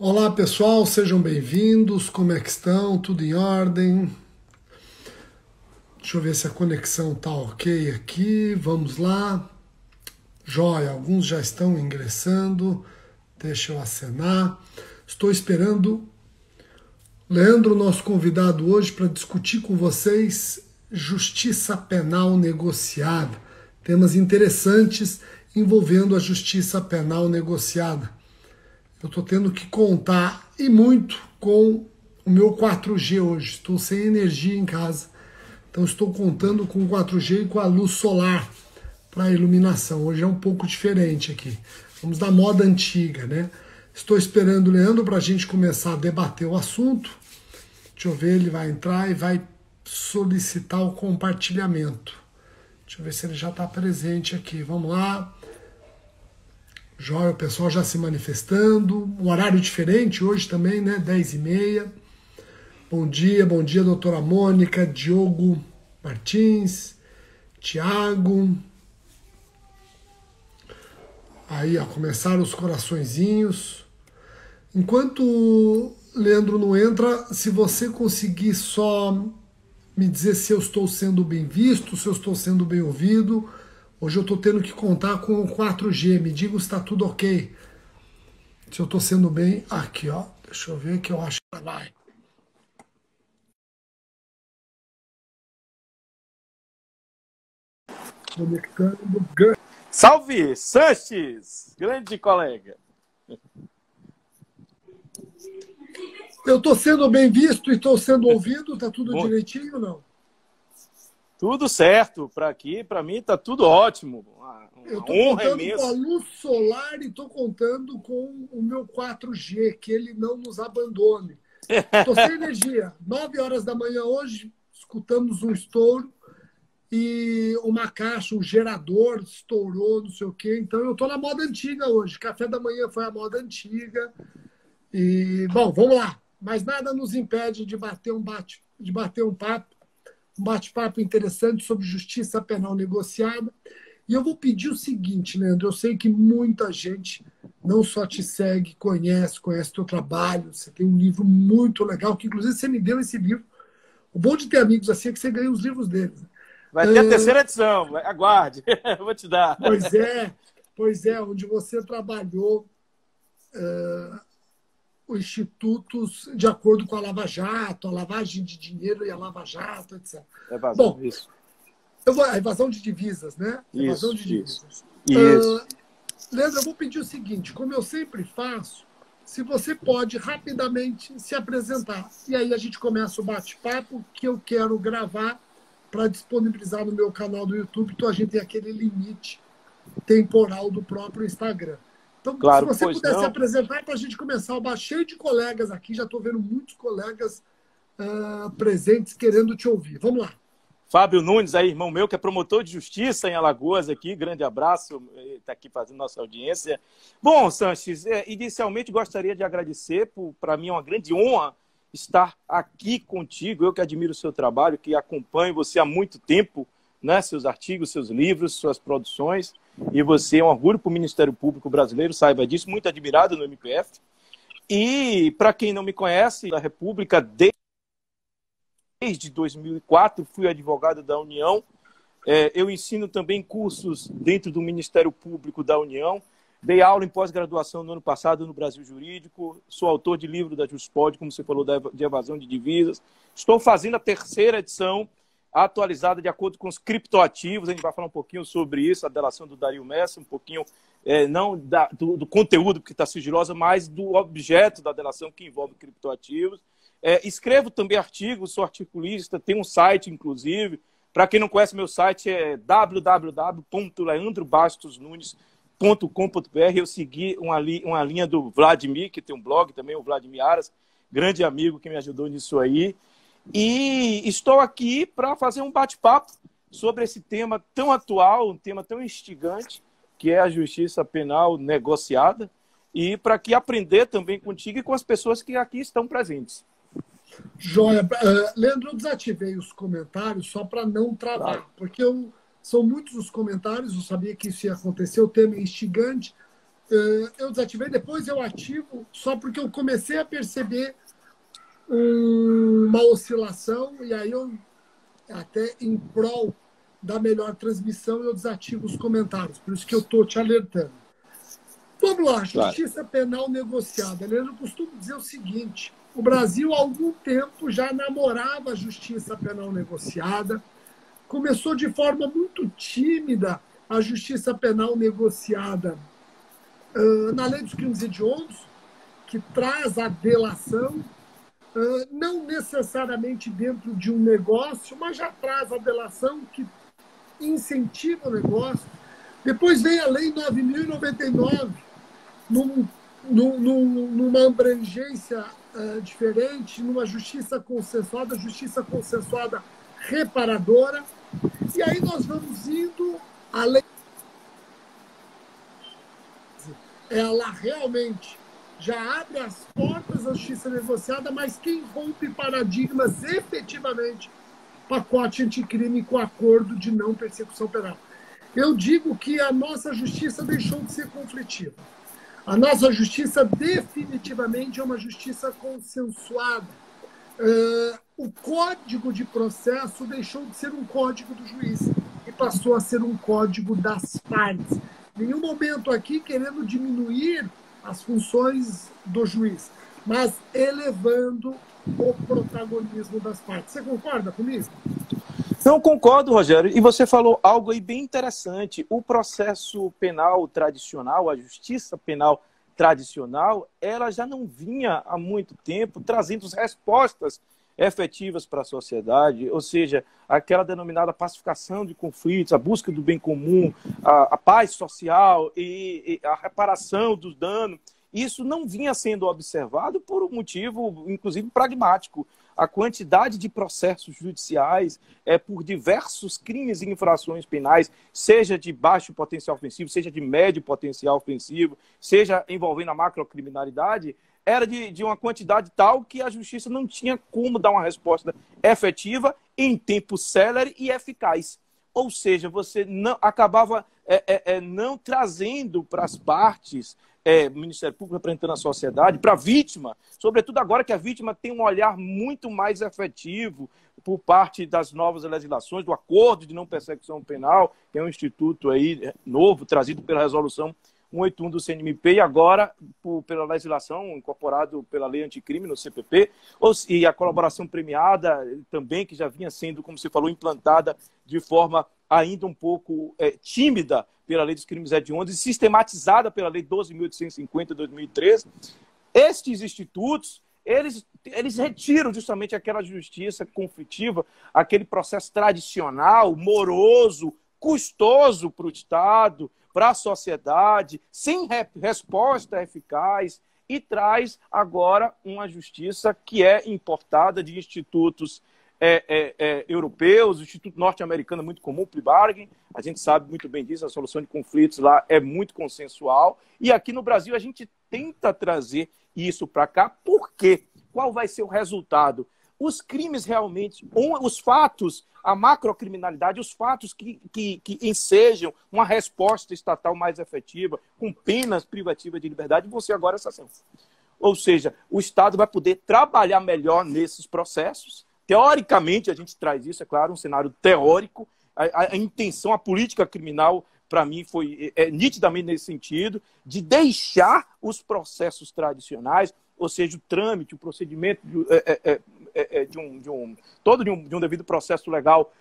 Olá pessoal, sejam bem-vindos. Como é que estão? Tudo em ordem? Deixa eu ver se a conexão tá ok aqui. Vamos lá. Joia, alguns já estão ingressando. Deixa eu acenar. Estou esperando Leandro, nosso convidado hoje, para discutir com vocês justiça penal negociada. Temas interessantes envolvendo a justiça penal negociada. Eu estou tendo que contar e muito com o meu 4G hoje. Estou sem energia em casa. Então estou contando com o 4G e com a luz solar para iluminação. Hoje é um pouco diferente aqui. Vamos da moda antiga, né? Estou esperando o Leandro para a gente começar a debater o assunto. Deixa eu ver, ele vai entrar e vai solicitar o compartilhamento. Deixa eu ver se ele já está presente aqui. Vamos lá. Jóia, o pessoal já se manifestando. Um horário diferente hoje também, né? 10h30. Bom dia, doutora Mônica, Diogo Martins, Tiago. Aí, ó, começaram os coraçõezinhos. Enquanto Leandro não entra, se você conseguir só me dizer se eu estou sendo bem visto, se eu estou sendo bem ouvido. Hoje eu estou tendo que contar com o 4G. Me diga se está tudo ok. Se eu estou sendo bem... Aqui, ó. Deixa eu ver que eu acho que vai. Conectando. Salve, Sanches! Grande colega. Eu estou sendo bem visto e estou sendo ouvido? Está tudo Bom, direitinho ou não? tudo certo. Para mim, está tudo ótimo. Eu Uma estou honra contando com a imensa. luz solar e estou contando com o meu 4G, que ele não nos abandone. Estou sem energia. 9 horas da manhã hoje, escutamos um estouro e uma caixa, um gerador estourou, não sei o quê. Então eu estou na moda antiga hoje. Café da manhã foi a moda antiga. E, bom, vamos lá. Mas nada nos impede de bater um bate-papo interessante sobre justiça penal negociada. E eu vou pedir o seguinte, Leandro, eu sei que muita gente não só te segue, conhece teu trabalho, você tem um livro muito legal, que inclusive você me deu esse livro. O bom de ter amigos assim é que você ganha os livros deles. Vai ter a terceira edição. Aguarde. Eu vou te dar. Pois é, onde você trabalhou os institutos de acordo com a Lava Jato, a lavagem de dinheiro e a Lava Jato, etc. Evasão, Bom, isso. a evasão de divisas, né? Evasão de Isso. divisas. Isso. Leandro, eu vou pedir o seguinte, como eu sempre faço, se você pode rapidamente se apresentar. E aí a gente começa o bate-papo que eu quero gravar para disponibilizar no meu canal do YouTube, então a gente tem aquele limite temporal do próprio Instagram. Então, Claro, se você pois puder se não. apresentar para a gente começar, o cheio de colegas aqui, já estou vendo muitos colegas presentes querendo te ouvir. Vamos lá. Fábio Nunes, aí, irmão meu, que é promotor de justiça em Alagoas aqui. Grande abraço, está aqui fazendo nossa audiência. Bom, Sanches, inicialmente gostaria de agradecer, para mim é uma grande honra estar aqui contigo. Eu que admiro o seu trabalho, que acompanho você há muito tempo, né? Seus artigos, seus livros, suas produções. E você é um orgulho para o Ministério Público brasileiro, saiba disso, muito admirado no MPF. E, para quem não me conhece, da República, desde 2004, fui advogado da União. Eu ensino também cursos dentro do Ministério Público da União. Dei aula em pós-graduação no ano passado no Brasil Jurídico. Sou autor de livro da Juspod, como você falou, de evasão de divisas. Estou fazendo a terceira edição, atualizada de acordo com os criptoativos. A gente vai falar um pouquinho sobre isso, a delação do Dario Messi, um pouquinho, não do conteúdo, porque está sigilosa, mas do objeto da delação que envolve criptoativos. Escrevo também artigos, sou articulista, tenho um site, inclusive. Para quem não conhece, meu site é www.leandrobastosnunes.com.br. Eu segui uma linha do Vladimir, que tem um blog também, o Vladimir Aras, grande amigo que me ajudou nisso aí. E estou aqui para fazer um bate-papo sobre esse tema tão atual, um tema tão instigante, que é a justiça penal negociada, e para que aprender também contigo e com as pessoas que aqui estão presentes. Joia. Leandro, eu desativei os comentários só para não travar, Claro. porque são muitos os comentários, eu sabia que isso ia acontecer, o tema é instigante, Eu desativei, depois eu ativo, só porque eu comecei a perceber uma oscilação, e aí eu, até em prol da melhor transmissão, eu desativo os comentários. Por isso que eu estou te alertando. Vamos lá, Claro. justiça penal negociada. Eu costumo dizer o seguinte: o Brasil, há algum tempo, já namorava a justiça penal negociada. Começou de forma muito tímida a justiça penal negociada na Lei dos Crimes Hediondos, que traz a delação, não necessariamente dentro de um negócio, mas já traz a delação que incentiva o negócio. Depois vem a Lei 9.099, numa abrangência diferente, numa justiça consensuada reparadora. E aí nós vamos indo, a lei, ela realmente já abre as portas da justiça negociada, mas quem rompe paradigmas efetivamente, pacote anticrime com acordo de não persecução penal. Eu digo que a nossa justiça deixou de ser conflitiva. A nossa justiça definitivamente é uma justiça consensuada. O código de processo deixou de ser um código do juiz e passou a ser um código das partes. Em nenhum momento aqui querendo diminuir as funções do juiz, mas elevando o protagonismo das partes. Você concorda comigo? Não, concordo, Rogério. E você falou algo aí bem interessante. O processo penal tradicional, a justiça penal tradicional, ela já não vinha há muito tempo trazendo respostas efetivas para a sociedade, ou seja, aquela denominada pacificação de conflitos, a busca do bem comum, a paz social e a reparação dos danos. Isso não vinha sendo observado por um motivo, inclusive, pragmático. A quantidade de processos judiciais por diversos crimes e infrações penais, seja de baixo potencial ofensivo, seja de médio potencial ofensivo, seja envolvendo a macrocriminalidade, era de uma quantidade tal que a justiça não tinha como dar uma resposta efetiva em tempo célere e eficaz. Ou seja, você não acabava não trazendo para as partes, o Ministério Público representando a sociedade, para a vítima, sobretudo agora que a vítima tem um olhar muito mais efetivo por parte das novas legislações, do acordo de não persecução penal, que é um instituto aí novo, trazido pela resolução 181 do CNMP e agora pela legislação incorporado pela lei anticrime no CPP, e a colaboração premiada também, que já vinha sendo, como você falou, implantada de forma ainda um pouco tímida pela lei dos crimes hediondos e sistematizada pela lei 12.850 de 2013. Estes institutos, eles retiram justamente aquela justiça conflitiva, aquele processo tradicional, moroso, custoso para o Estado, para a sociedade, sem resposta eficaz, e traz agora uma justiça que é importada de institutos europeus, o Instituto Norte-Americano é muito comum, plea bargain, a gente sabe muito bem disso, a solução de conflitos lá é muito consensual, e aqui no Brasil a gente tenta trazer isso para cá. Por quê? Qual vai ser o resultado? Os crimes realmente, os fatos, a macrocriminalidade, os fatos que ensejam uma resposta estatal mais efetiva, com penas privativas de liberdade, vão ser agora essa ação. Ou seja, o Estado vai poder trabalhar melhor nesses processos. Teoricamente, a gente traz isso, é claro, um cenário teórico. A intenção, a política criminal, para mim, foi nitidamente nesse sentido, de deixar os processos tradicionais, ou seja, o trâmite, o procedimento de um devido processo legal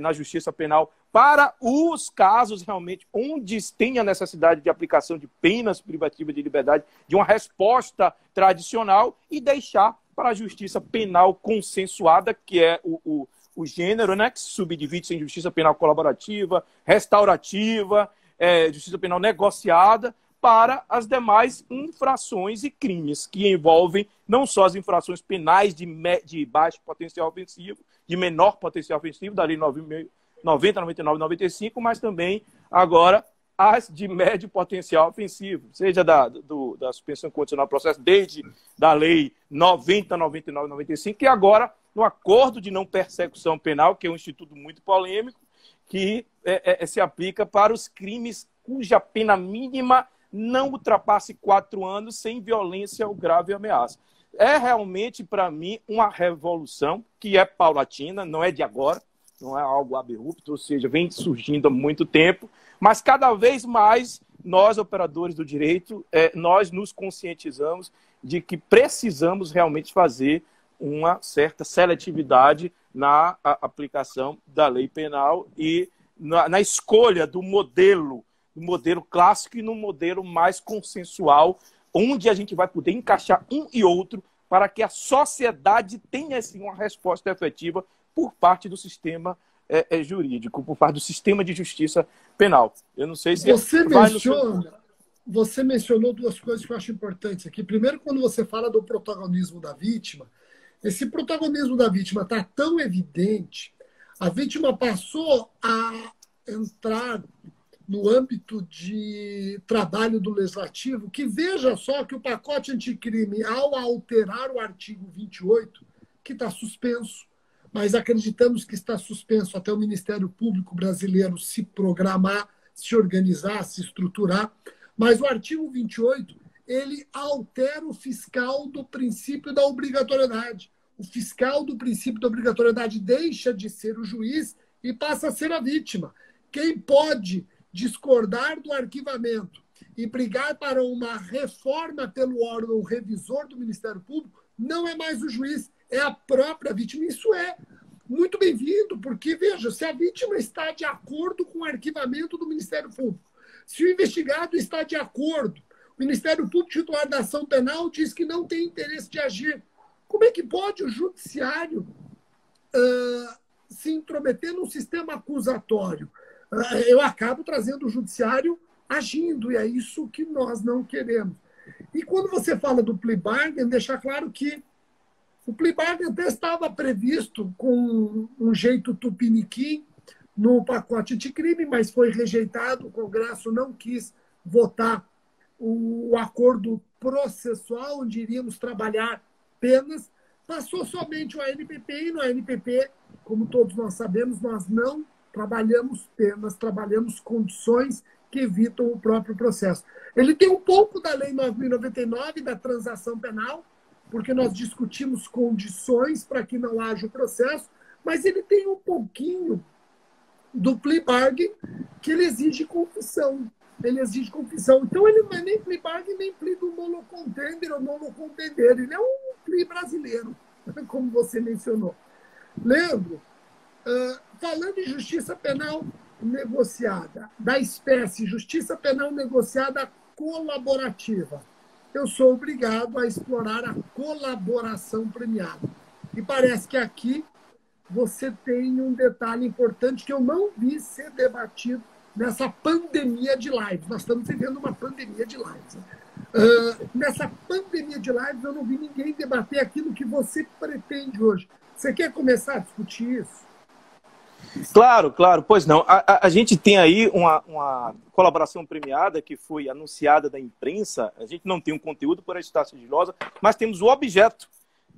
na justiça penal, para os casos realmente onde tem a necessidade de aplicação de penas privativas de liberdade, de uma resposta tradicional, e deixar para a justiça penal consensuada, que é o gênero, né, que se subdivide em justiça penal colaborativa, restaurativa, justiça penal negociada, para as demais infrações e crimes que envolvem não só as infrações penais de baixo potencial ofensivo, de menor potencial ofensivo, da Lei 90, 99 e 95, mas também agora as de médio potencial ofensivo, seja da suspensão condicional do processo, desde da Lei 90, 99 e 95, e agora no Acordo de Não Persecução Penal, que é um instituto muito polêmico, que se aplica para os crimes cuja pena mínima não ultrapasse 4 anos sem violência ou grave ameaça. É realmente, para mim, uma revolução que é paulatina, não é de agora, não é algo abrupto, ou seja, vem surgindo há muito tempo, mas cada vez mais nós, operadores do direito, nós nos conscientizamos de que precisamos realmente fazer uma certa seletividade na aplicação da lei penal e na escolha do modelo clássico e no modelo mais consensual, onde a gente vai poder encaixar um e outro para que a sociedade tenha assim, uma resposta efetiva por parte do sistema jurídico, por parte do sistema de justiça penal. Eu não sei se você mencionou duas coisas que eu acho importantes aqui. Primeiro, quando você fala do protagonismo da vítima, esse protagonismo da vítima está tão evidente, a vítima passou a entrar no âmbito de trabalho do Legislativo, que veja só que o pacote anticrime, ao alterar o artigo 28, que está suspenso, mas acreditamos que está suspenso até o Ministério Público brasileiro se programar, se organizar, se estruturar, mas o artigo 28, ele altera o fiscal do princípio da obrigatoriedade. O fiscal do princípio da obrigatoriedade deixa de ser o juiz e passa a ser a vítima. Quem pode discordar do arquivamento e brigar para uma reforma pelo órgão revisor do Ministério Público não é mais o juiz, é a própria vítima. Isso é muito bem-vindo, porque, veja, se a vítima está de acordo com o arquivamento do Ministério Público, se o investigado está de acordo, o Ministério Público titular da ação penal diz que não tem interesse de agir, como é que pode o judiciário se intrometer num sistema acusatório? Eu acabo trazendo o judiciário agindo, e é isso que nós não queremos. E quando você fala do plea bargain, deixar claro que o plea bargain até estava previsto com um jeito tupiniquim no pacote anticrime, mas foi rejeitado, o Congresso não quis votar o acordo processual, onde iríamos trabalhar penas, passou somente o ANPP, e no ANPP, como todos nós sabemos, nós não trabalhamos penas, trabalhamos condições que evitam o próprio processo. Ele tem um pouco da Lei 9.099, da transação penal, porque nós discutimos condições para que não haja o processo, mas ele tem um pouquinho do plea bargain, que ele exige confissão. Ele exige confissão. Então, ele não é nem plea bargain, nem plea do monocontender ou monocontender. Ele é um plea brasileiro, como você mencionou. Leandro, falando em justiça penal negociada, da espécie justiça penal negociada colaborativa, eu sou obrigado a explorar a colaboração premiada. E parece que aqui você tem um detalhe importante que eu não vi ser debatido nessa pandemia de lives. Nós estamos vivendo uma pandemia de lives. Nessa pandemia de lives, eu não vi ninguém debater aquilo que você pretende hoje. Você quer começar a discutir isso? Claro, claro, pois não. A gente tem aí uma colaboração premiada que foi anunciada da imprensa. A gente não tem um conteúdo por estar sigilosa, mas temos o objeto.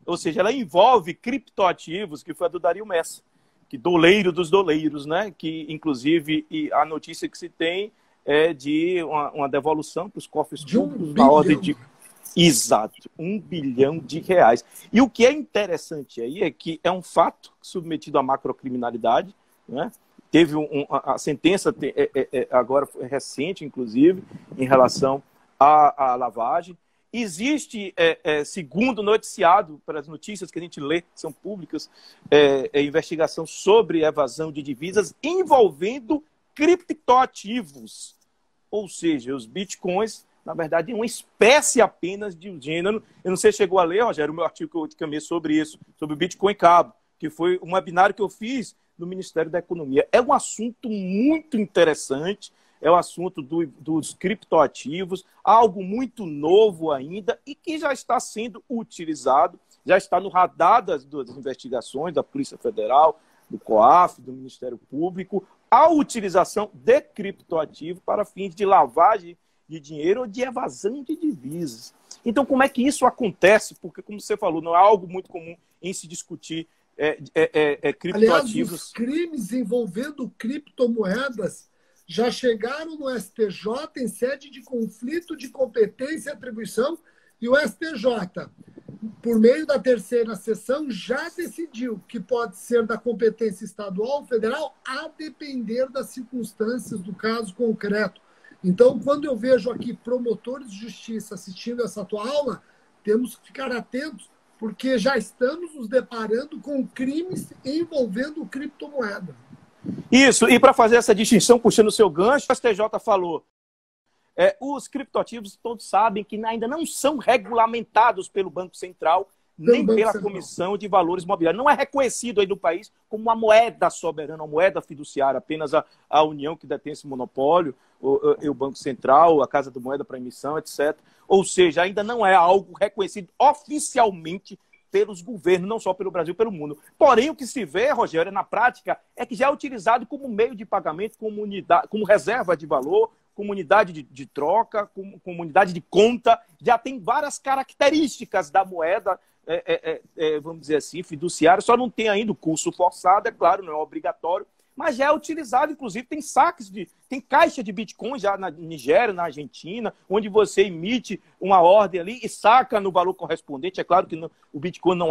Ou seja, ela envolve criptoativos, que foi a do Dario Messa, que doleiro dos doleiros, né? Que, inclusive, a notícia que se tem é de uma devolução para os cofres públicos na ordem de... Exato, R$1 bilhão. E o que é interessante aí é que é um fato submetido à macrocriminalidade, né? Teve a sentença agora recente, inclusive, em relação à lavagem. Existe, segundo noticiado, pelas notícias que a gente lê, são públicas, investigação sobre evasão de divisas envolvendo criptoativos. Ou seja, os bitcoins, na verdade, é uma espécie apenas de um gênero. Eu não sei se chegou a ler, Rogério, o meu artigo que eu encaminhei sobre isso, sobre o Bitcoin Cabo, que foi um webinário que eu fiz no Ministério da Economia. É um assunto muito interessante, é o assunto dos criptoativos, algo muito novo ainda e que já está sendo utilizado, já está no radar das investigações da Polícia Federal, do COAF, do Ministério Público, a utilização de criptoativos para fins de lavagem de dinheiro ou de evasão de divisas. Então, como é que isso acontece? Porque, como você falou, não é algo muito comum em se discutir criptoativos. Aliás, os crimes envolvendo criptomoedas já chegaram no STJ em sede de conflito de competência e atribuição, e o STJ, por meio da terceira sessão, já decidiu que pode ser da competência estadual ou federal, a depender das circunstâncias do caso concreto. Então, quando eu vejo aqui promotores de justiça assistindo essa tua aula, temos que ficar atentos, porque já estamos nos deparando com crimes envolvendo criptomoeda. Isso, e para fazer essa distinção, puxando o seu gancho, o STJ falou, os criptoativos todos sabem que ainda não são regulamentados pelo Banco Central, nem pela Comissão de Valores Mobiliários. Não é reconhecido aí no país como uma moeda soberana, uma moeda fiduciária, apenas a União que detém esse monopólio, o Banco Central, a Casa da Moeda para emissão, etc. Ou seja, ainda não é algo reconhecido oficialmente pelos governos, não só pelo Brasil, pelo mundo. Porém, o que se vê, Rogério, na prática, é que já é utilizado como meio de pagamento, como reserva de valor, como unidade de troca, como unidade de conta. Já tem várias características da moeda, vamos dizer assim, fiduciária. Só não tem ainda o curso forçado, é claro, não é obrigatório, mas já é utilizado, inclusive, tem caixa de Bitcoin já na Nigéria, na Argentina, onde você emite uma ordem ali e saca no valor correspondente. É claro que o Bitcoin não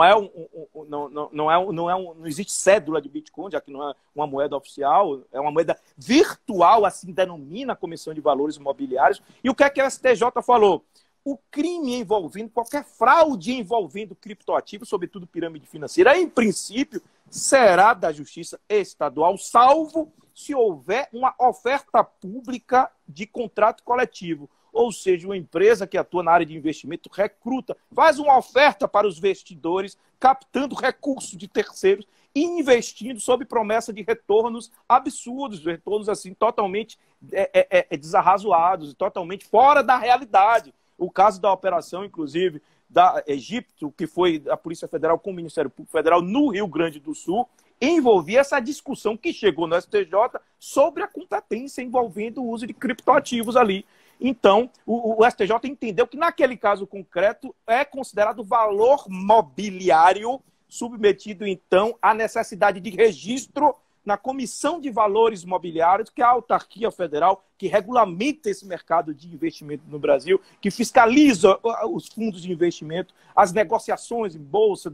existe cédula de Bitcoin, já que não é uma moeda oficial, é uma moeda virtual, assim denomina a Comissão de Valores Imobiliários. E o que é que a STJ falou? O crime envolvendo, qualquer fraude envolvendo criptoativos, sobretudo pirâmide financeira, em princípio, será da Justiça Estadual, salvo se houver uma oferta pública de contrato coletivo. Ou seja, uma empresa que atua na área de investimento recruta, faz uma oferta para os investidores, captando recursos de terceiros e investindo sob promessa de retornos absurdos, retornos assim totalmente desarrazoados, totalmente fora da realidade. O caso da operação, inclusive, da Egito, que foi a Polícia Federal com o Ministério Público Federal no Rio Grande do Sul, envolvia essa discussão que chegou no STJ sobre a competência envolvendo o uso de criptoativos ali. Então, o STJ entendeu que, naquele caso concreto, é considerado valor mobiliário submetido, então, à necessidade de registro na Comissão de Valores Mobiliários, que é a autarquia federal que regulamenta esse mercado de investimento no Brasil, que fiscaliza os fundos de investimento, as negociações em bolsa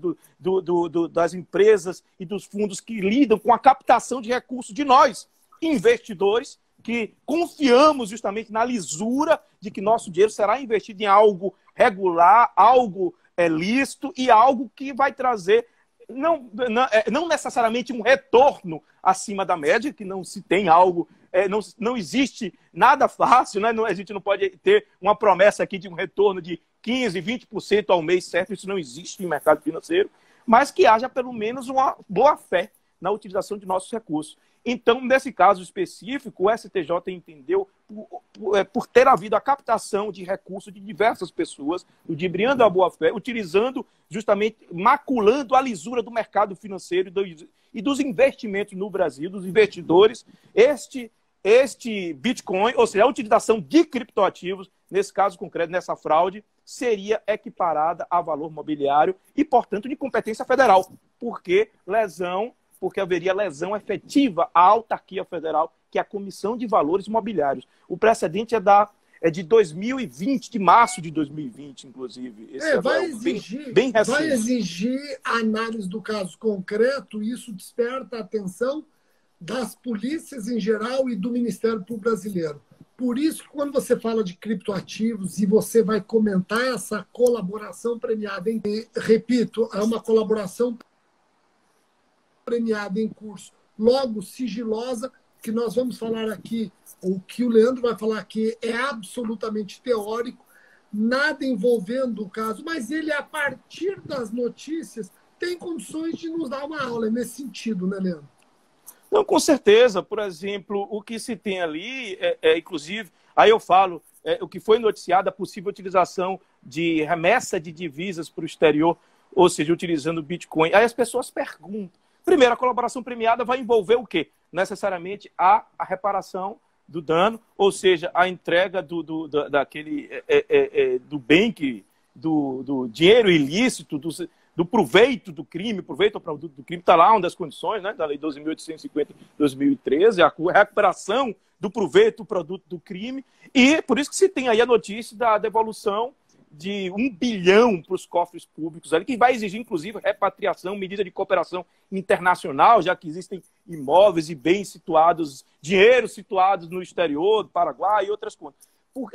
das empresas e dos fundos que lidam com a captação de recursos de nós, investidores, que confiamos justamente na lisura de que nosso dinheiro será investido em algo regular, algo lícito e algo que vai trazer não necessariamente um retorno acima da média, que não se tem algo, não existe nada fácil, né? A gente não pode ter uma promessa aqui de um retorno de 15%, 20% ao mês, certo? Isso não existe no mercado financeiro, mas que haja pelo menos uma boa-fé na utilização de nossos recursos. Então, nesse caso específico, o STJ entendeu, por ter havido a captação de recursos de diversas pessoas, ludibriando a boa-fé, utilizando, justamente, maculando a lisura do mercado financeiro e dos investimentos no Brasil, dos investidores, este Bitcoin, ou seja, a utilização de criptoativos, nesse caso concreto, nessa fraude, seria equiparada a valor mobiliário e, portanto, de competência federal, porque haveria lesão efetiva à autarquia federal, que é a Comissão de Valores Mobiliários. O precedente é de 2020, de março de 2020, inclusive. Esse vai exigir, bem recente. Vai exigir a análise do caso concreto, e isso desperta a atenção das polícias em geral e do Ministério Público Brasileiro. Por isso que quando você fala de criptoativos e você vai comentar essa colaboração premiada, repito, é uma colaboração premiada em curso, logo sigilosa, que nós vamos falar aqui, o que o Leandro vai falar aqui é absolutamente teórico, nada envolvendo o caso, mas ele, a partir das notícias, tem condições de nos dar uma aula nesse sentido, né, Leandro? Não, com certeza. Por exemplo, o que se tem ali, inclusive, aí eu falo, o que foi noticiado, a possível utilização de remessa de divisas para o exterior, ou seja, utilizando o Bitcoin. Aí as pessoas perguntam, primeiro, a colaboração premiada vai envolver o quê? Necessariamente a reparação do dano, ou seja, a entrega do bem, do dinheiro ilícito, do proveito do crime, proveito ao produto do crime, está lá uma das condições, né, da Lei 12.850 de 2013, a recuperação do proveito do produto do crime, e por isso que se tem aí a notícia da devolução de 1 bilhão para os cofres públicos, ali, que vai exigir, inclusive, repatriação, medida de cooperação internacional, já que existem imóveis e bens situados, dinheiro situados no exterior, do Paraguai e outras coisas.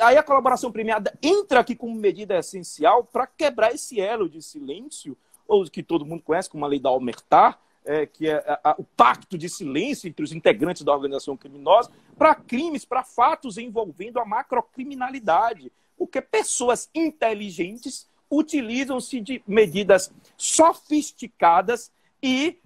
Aí a colaboração premiada entra aqui como medida essencial para quebrar esse elo de silêncio, ou que todo mundo conhece como a lei da Omertá, que é o pacto de silêncio entre os integrantes da organização criminosa, para crimes, para fatos envolvendo a macrocriminalidade. Porque pessoas inteligentes utilizam-se de medidas sofisticadas e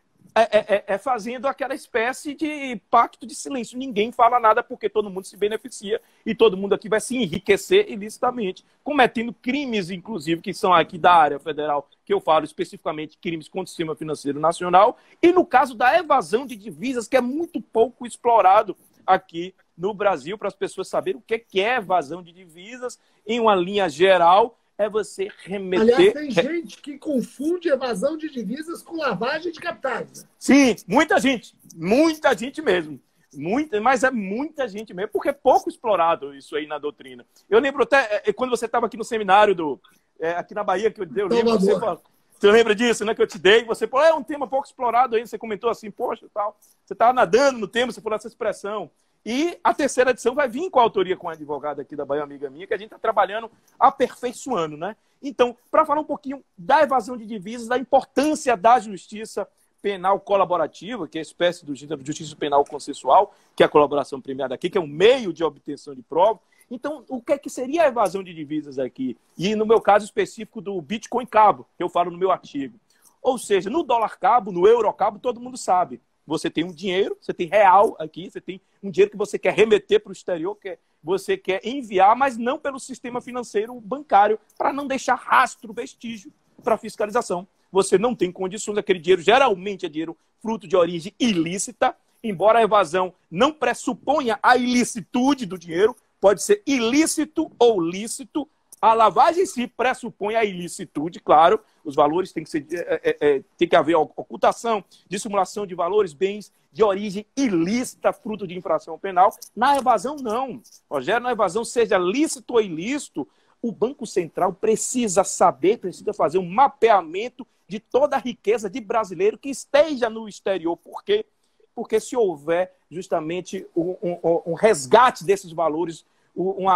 fazendo aquela espécie de pacto de silêncio. Ninguém fala nada porque todo mundo se beneficia e todo mundo aqui vai se enriquecer ilicitamente, cometendo crimes, inclusive, que são aqui da área federal, que eu falo especificamente crimes contra o sistema financeiro nacional, e no caso da evasão de divisas, que é muito pouco explorado aqui no Brasil, para as pessoas saberem o que é evasão de divisas. Em uma linha geral, é você remeter... Aliás, tem gente que confunde evasão de divisas com lavagem de capitais. Né? Sim, muita gente mesmo. Mas é muita gente mesmo, porque é pouco explorado isso aí na doutrina. Eu lembro até, quando você estava aqui no seminário aqui na Bahia, que eu lembro, você lembra disso, né, que eu te dei, você falou, é um tema pouco explorado aí, você comentou assim, poxa, tal, você estava nadando no tema, você falou essa expressão. E a terceira edição vai vir com a autoria com a advogada aqui da Bahia, amiga minha, que a gente está trabalhando, aperfeiçoando, né? Então, para falar um pouquinho da evasão de divisas, da importância da justiça penal colaborativa, que é a espécie do justiça penal consensual, que é a colaboração premiada aqui, que é um meio de obtenção de prova. Então, o que é que seria a evasão de divisas aqui? E no meu caso específico do Bitcoin Cabo, que eu falo no meu artigo. Ou seja, no dólar cabo, no euro cabo, todo mundo sabe. Você tem um dinheiro, você tem real aqui, você tem um dinheiro que você quer remeter para o exterior, que você quer enviar, mas não pelo sistema financeiro bancário, para não deixar rastro, vestígio para fiscalização. Você não tem condições, aquele dinheiro geralmente é dinheiro fruto de origem ilícita, embora a evasão não pressuponha a ilicitude do dinheiro, pode ser ilícito ou lícito. A lavagem em si pressupõe a ilicitude, claro, os valores têm que ser, tem que haver ocultação, dissimulação de valores, bens de origem ilícita, fruto de infração penal. Na evasão, não. Rogério, na evasão, seja lícito ou ilícito, o Banco Central precisa saber, precisa fazer um mapeamento de toda a riqueza de brasileiro que esteja no exterior. Por quê? Porque se houver justamente um resgate desses valores, o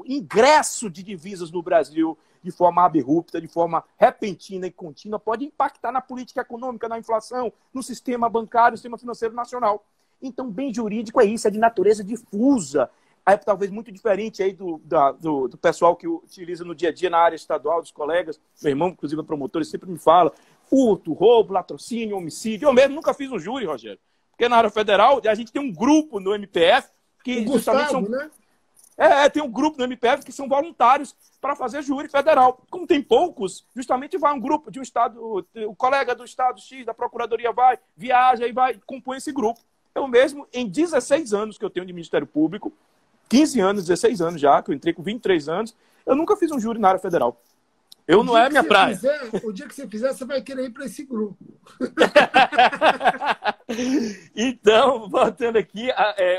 ingresso de divisas no Brasil de forma abrupta, de forma repentina e contínua, pode impactar na política econômica, na inflação, no sistema bancário, no sistema financeiro nacional. Então, bem jurídico é isso, é de natureza difusa. É talvez muito diferente aí do pessoal que utiliza no dia a dia na área estadual, dos colegas. Meu irmão, inclusive, é promotor, ele sempre me fala furto, roubo, latrocínio, homicídio. Eu mesmo nunca fiz um júri, Rogério. Porque na área federal, a gente tem um grupo no MPF que o Gustavo, né? Tem um grupo no MPF que são voluntários para fazer júri federal. Como tem poucos, justamente vai um grupo de um estado, o colega do estado X, da procuradoria vai, viaja e vai, compõe esse grupo. Eu mesmo, em 16 anos que eu tenho de Ministério Público, 15 anos, 16 anos já, que eu entrei com 23 anos, eu nunca fiz um júri na área federal. Não é minha praia. O dia que você fizer, você vai querer ir para esse grupo. Então, voltando aqui,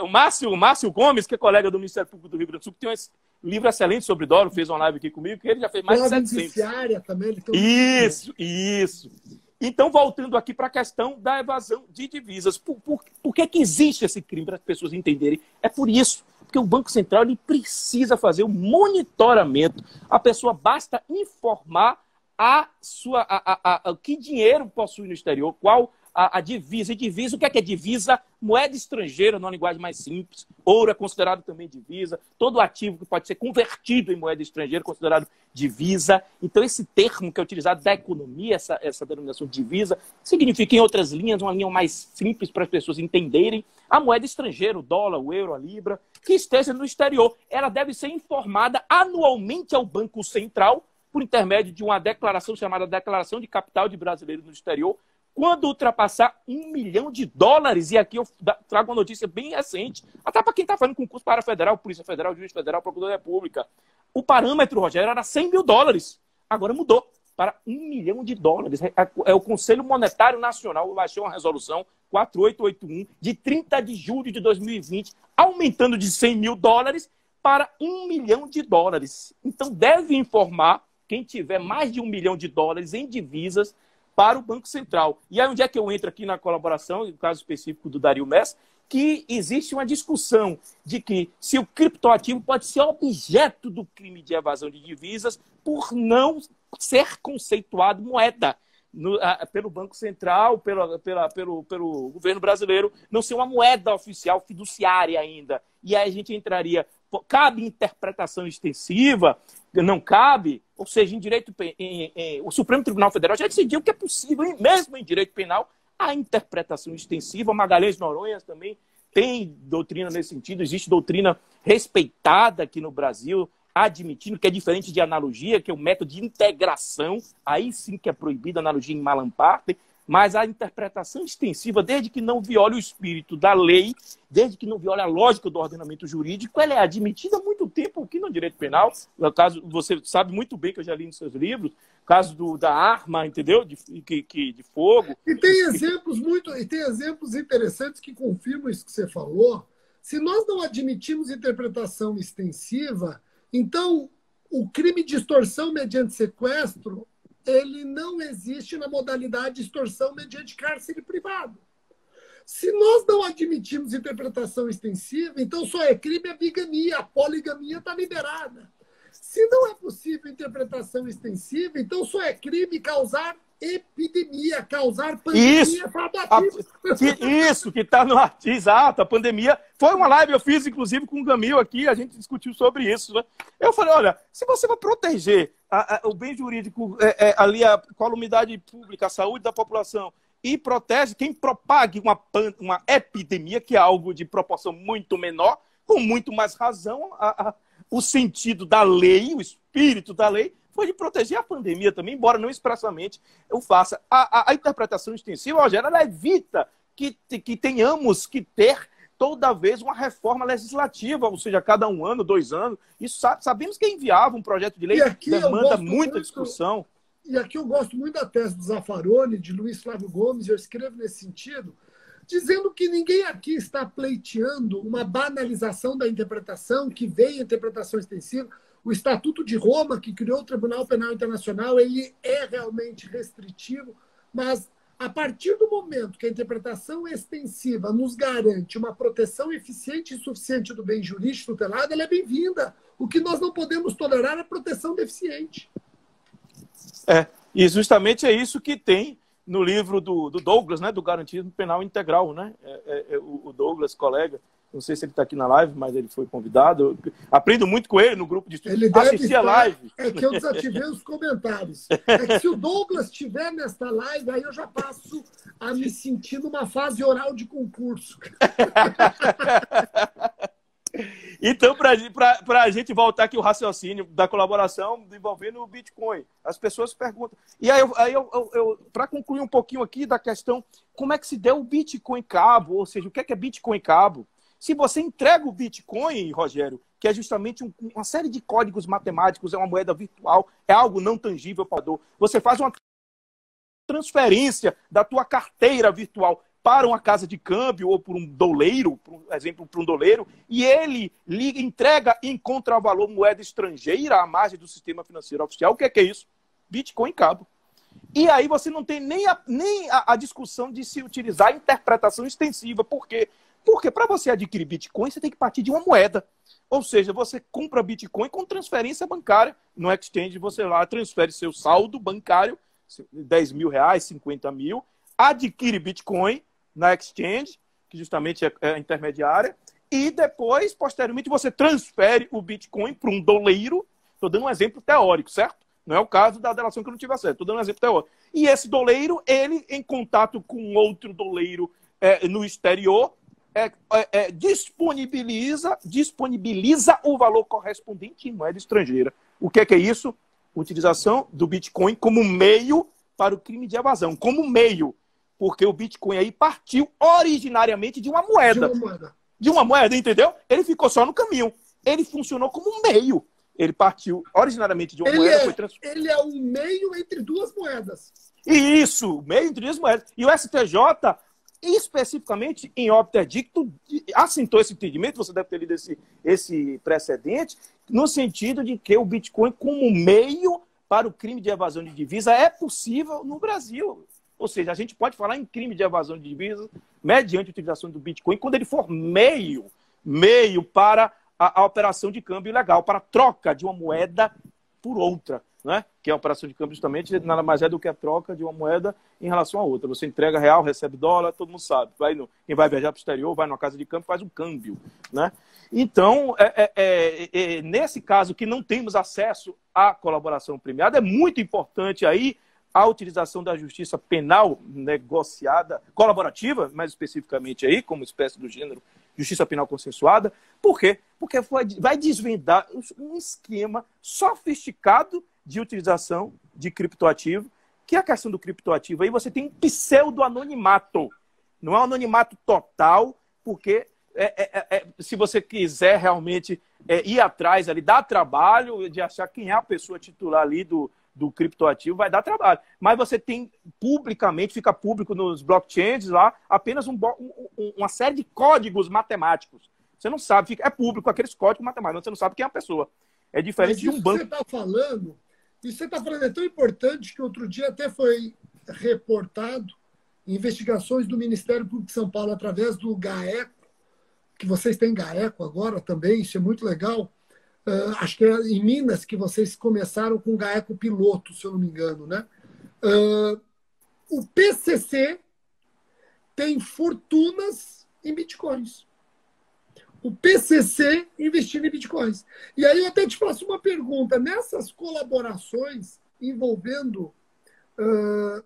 o Márcio Gomes, que é colega do Ministério Público do Rio Grande do Sul, que tem um livro excelente sobre dólar, fez uma live aqui comigo, que ele já fez mais de 700. Também, ele tem Isso. Então, voltando aqui para a questão da evasão de divisas. Por que existe esse crime, para as pessoas entenderem? É por isso. Porque o Banco Central ele precisa fazer o monitoramento. A pessoa basta informar que dinheiro possui no exterior, qual a divisa. E divisa, o que é divisa? Moeda estrangeira, numa linguagem mais simples. Ouro é considerado também divisa. Todo ativo que pode ser convertido em moeda estrangeira é considerado divisa. Então, esse termo que é utilizado da economia, essa denominação divisa, significa, em outras linhas, uma linha mais simples para as pessoas entenderem, a moeda estrangeira, o dólar, o euro, a libra, que esteja no exterior. Ela deve ser informada anualmente ao Banco Central, por intermédio de uma declaração chamada Declaração de Capital de Brasileiro no Exterior, quando ultrapassar $1 milhão. E aqui eu trago uma notícia bem recente, até para quem está fazendo concurso para a Federal, Polícia Federal, Juiz Federal, Procurador da República. O parâmetro, Rogério, era $100 mil. Agora mudou. para US$ 1 milhão. É o Conselho Monetário Nacional baixou uma resolução 4881 de 30 de julho de 2020, aumentando de US$ 100 mil para US$ 1 milhão. Então deve informar quem tiver mais de US$ 1 milhão em divisas para o Banco Central. E aí onde é que eu entro aqui na colaboração, no caso específico do Dario Messi, que existe uma discussão de que se o criptoativo pode ser objeto do crime de evasão de divisas por não ser conceituado moeda pelo Banco Central, pelo governo brasileiro, não ser uma moeda oficial fiduciária ainda. E aí a gente entraria, cabe interpretação extensiva, não cabe, ou seja, em direito, o Supremo Tribunal Federal já decidiu que é possível, mesmo em direito penal, a interpretação extensiva. Magalhães Noronha também tem doutrina nesse sentido, existe doutrina respeitada aqui no Brasil, admitindo que é diferente de analogia, que é o método de integração, aí sim que é proibida a analogia em Malam Partem, mas a interpretação extensiva, desde que não viole o espírito da lei, desde que não viole a lógica do ordenamento jurídico, ela é admitida há muito tempo aqui no direito penal. No caso, você sabe muito bem que eu já li nos seus livros, caso da arma, entendeu? De fogo. E tem exemplos interessantes que confirmam isso que você falou. Se nós não admitimos interpretação extensiva, então o crime de extorsão mediante sequestro, ele não existe na modalidade de extorsão mediante cárcere privado. Se nós não admitimos interpretação extensiva, então só é crime a bigamia, a poligamia está liberada. Se não é possível interpretação extensiva, então só é crime causar epidemia, causar pandemia. Isso que está no artigo, exato, a pandemia. Foi uma live, eu fiz inclusive com o Gamil aqui, a gente discutiu sobre isso. Né? Eu falei, olha, se você vai proteger o bem jurídico, ali a calamidade pública, a saúde da população, e protege quem propague uma epidemia, que é algo de proporção muito menor, com muito mais razão, o sentido da lei, o espírito da lei, foi de proteger a pandemia também, embora não expressamente eu faça. A interpretação extensiva, Rogério, ela evita que tenhamos que ter toda vez uma reforma legislativa, ou seja, a cada 1 ano, 2 anos. Isso sabemos que é inviável, um projeto de lei demanda muita discussão. E aqui eu gosto muito da tese do Zaffaroni, de Luiz Flávio Gomes, eu escrevo nesse sentido, dizendo que ninguém aqui está pleiteando uma banalização da interpretação, que veio a interpretação extensiva. O Estatuto de Roma, que criou o Tribunal Penal Internacional, ele é realmente restritivo, mas a partir do momento que a interpretação extensiva nos garante uma proteção eficiente e suficiente do bem jurídico tutelado, ela é bem-vinda. O que nós não podemos tolerar é a proteção deficiente. E justamente é isso que tem no livro do Douglas, né, do Garantismo Penal Integral, né? O Douglas, colega, não sei se ele está aqui na live, mas ele foi convidado. Eu aprendo muito com ele no grupo de estudo. Ele deve estar, a live. É que eu desativei os comentários. É que se o Douglas estiver nesta live, aí eu já passo a me sentir numa fase oral de concurso. Então, para a gente voltar aqui o raciocínio da colaboração envolvendo o Bitcoin, as pessoas perguntam. E aí, para concluir um pouquinho aqui da questão, como é que se deu o Bitcoin Cabo? Ou seja, o que é Bitcoin Cabo? Se você entrega o Bitcoin, Rogério, que é justamente uma série de códigos matemáticos, é uma moeda virtual, é algo não tangível para o pagador, você faz uma transferência da tua carteira virtual para uma casa de câmbio ou por um doleiro, por exemplo, para um doleiro, e ele lhe entrega em contravalor moeda estrangeira à margem do sistema financeiro oficial. O que é isso? Bitcoin Cabo. E aí você não tem nem a discussão de se utilizar a interpretação extensiva. Por quê? Porque para você adquirir Bitcoin, você tem que partir de uma moeda. Ou seja, você compra Bitcoin com transferência bancária. No exchange, você lá transfere seu saldo bancário, R$10 mil, 50 mil, adquire Bitcoin na exchange, que justamente é a intermediária, e depois, posteriormente, você transfere o Bitcoin para um doleiro. Estou dando um exemplo teórico, certo? Não é o caso da delação que eu não tive acesso. Estou dando um exemplo teórico. E esse doleiro, ele, em contato com outro doleiro no exterior, disponibiliza o valor correspondente em moeda estrangeira. O que é isso? Utilização do Bitcoin como meio para o crime de evasão. Como meio. Porque o Bitcoin aí partiu originariamente de uma moeda. De uma moeda, entendeu? Ele ficou só no caminho. Ele funcionou como um meio. Ele partiu originariamente de uma moeda, foi transformado. Ele é um meio entre duas moedas. Isso, meio entre duas moedas. E o STJ, especificamente em óbito edicto, assentou esse entendimento, você deve ter lido esse precedente, no sentido de que o Bitcoin, como meio para o crime de evasão de divisa, é possível no Brasil. Ou seja, a gente pode falar em crime de evasão de divisa mediante a utilização do Bitcoin quando ele for meio para a operação de câmbio ilegal, para a troca de uma moeda por outra, né? Que a operação de câmbio justamente nada mais é do que a troca de uma moeda em relação a outra. Você entrega real, recebe dólar, todo mundo sabe. Quem vai viajar para o exterior, vai numa casa de câmbio, faz um câmbio, né? Então, nesse caso que não temos acesso à colaboração premiada, é muito importante aí a utilização da justiça penal negociada, colaborativa, mais especificamente aí, como espécie do gênero justiça penal consensuada. Por quê? Porque vai desvendar um esquema sofisticado de utilização de criptoativo, que é a questão do criptoativo aí você tem um pseudo-anonimato. Não é um anonimato total, porque se você quiser realmente ir atrás ali, dá trabalho de achar quem é a pessoa titular ali do criptoativo, vai dar trabalho. Mas você tem publicamente, fica público nos blockchains lá, apenas uma série de códigos matemáticos. Você não sabe, é público aqueles códigos matemáticos, você não sabe quem é a pessoa. É diferente de um banco. Isso que você está falando é tão importante que outro dia até foi reportado em investigações do Ministério Público de São Paulo através do GAECO, que vocês têm GAECO agora também, isso é muito legal. Acho que é em Minas que vocês começaram com o GAECO piloto, se eu não me engano, né? O PCC tem fortunas em bitcoins. O PCC investindo em bitcoins. E aí eu até te faço uma pergunta. Nessas colaborações envolvendo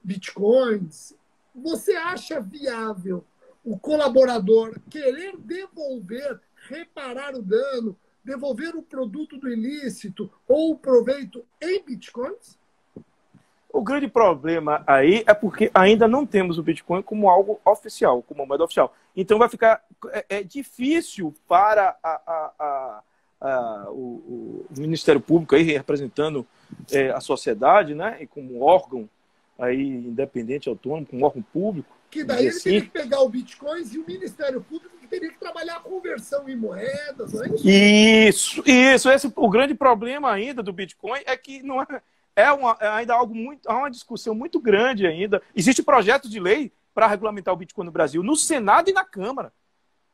bitcoins, você acha viável o colaborador querer devolver, reparar o dano, devolver o produto do ilícito ou o proveito em bitcoins? O grande problema aí é porque ainda não temos o Bitcoin como algo oficial, como moeda oficial. Então vai ficar difícil para o Ministério Público aí representando a sociedade, né, e como órgão aí independente, autônomo, como órgão público. Que daí ele teria que pegar o Bitcoins e o Ministério Público que teria que trabalhar a conversão em moedas, não é isso? Isso. O grande problema ainda do Bitcoin é que não ainda algo muito, há uma discussão muito grande ainda. Existe projeto de lei para regulamentar o Bitcoin no Brasil, no Senado e na Câmara.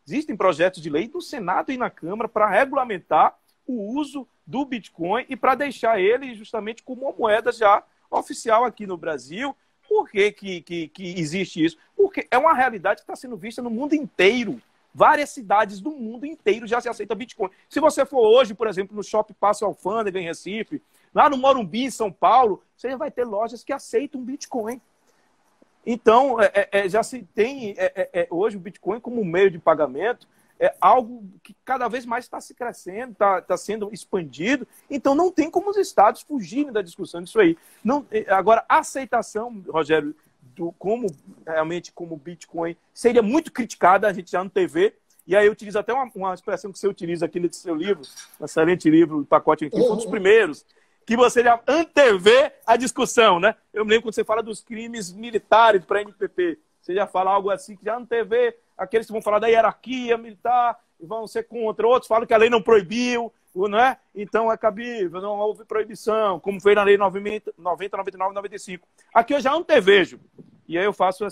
Existem projetos de lei no Senado e na Câmara para regulamentar o uso do Bitcoin e para deixar ele justamente como uma moeda já oficial aqui no Brasil. Por que existe isso? Porque é uma realidade que está sendo vista no mundo inteiro. Várias cidades do mundo inteiro já se aceita Bitcoin. Se você for hoje, por exemplo, no Shopping Passo Alfândega, em Recife, lá no Morumbi, em São Paulo, você vai ter lojas que aceitam Bitcoin. Então, já se tem hoje o Bitcoin como meio de pagamento, é algo que cada vez mais está se crescendo, está sendo expandido. Então, não tem como os estados fugirem da discussão disso aí. Agora, a aceitação, Rogério, como Bitcoin seria muito criticada, a gente já antevê, e aí eu utilizo até uma expressão que você utiliza aqui nesse seu livro, um excelente livro, o Pacote Enfim, foi um dos primeiros, que você já antevê a discussão, né? Eu me lembro quando você fala dos crimes militares para a NPP, você já fala algo assim, que já antevê aqueles que vão falar da hierarquia militar e vão ser contra, outros falam que a lei não proibiu, não é? Então é cabível, não houve proibição, como foi na lei 90, 99, 95. Aqui eu já antevejo. E aí eu faço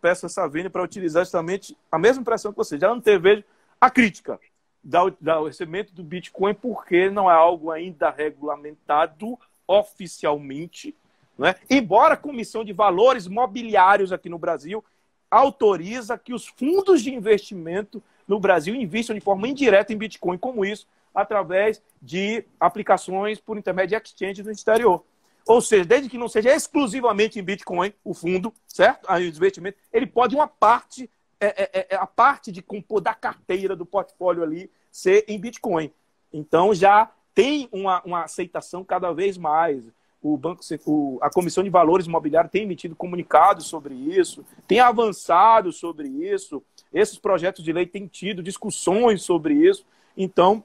peço essa vênia para utilizar justamente a mesma impressão que você. Já antevejo a crítica do recebimento do Bitcoin, porque não é algo ainda regulamentado oficialmente, não é? Embora a Comissão de Valores Mobiliários aqui no Brasil autoriza que os fundos de investimento no Brasil investam de forma indireta em Bitcoin, como isso, através de aplicações por intermédio de exchange no exterior. Ou seja, desde que não seja exclusivamente em Bitcoin, o fundo, certo? O investimento, ele pode uma parte, a parte de compor da carteira do portfólio ali ser em Bitcoin. Então já tem uma aceitação cada vez mais. A Comissão de Valores Imobiliários tem emitido comunicados sobre isso, tem avançado sobre isso, esses projetos de lei têm tido discussões sobre isso. Então,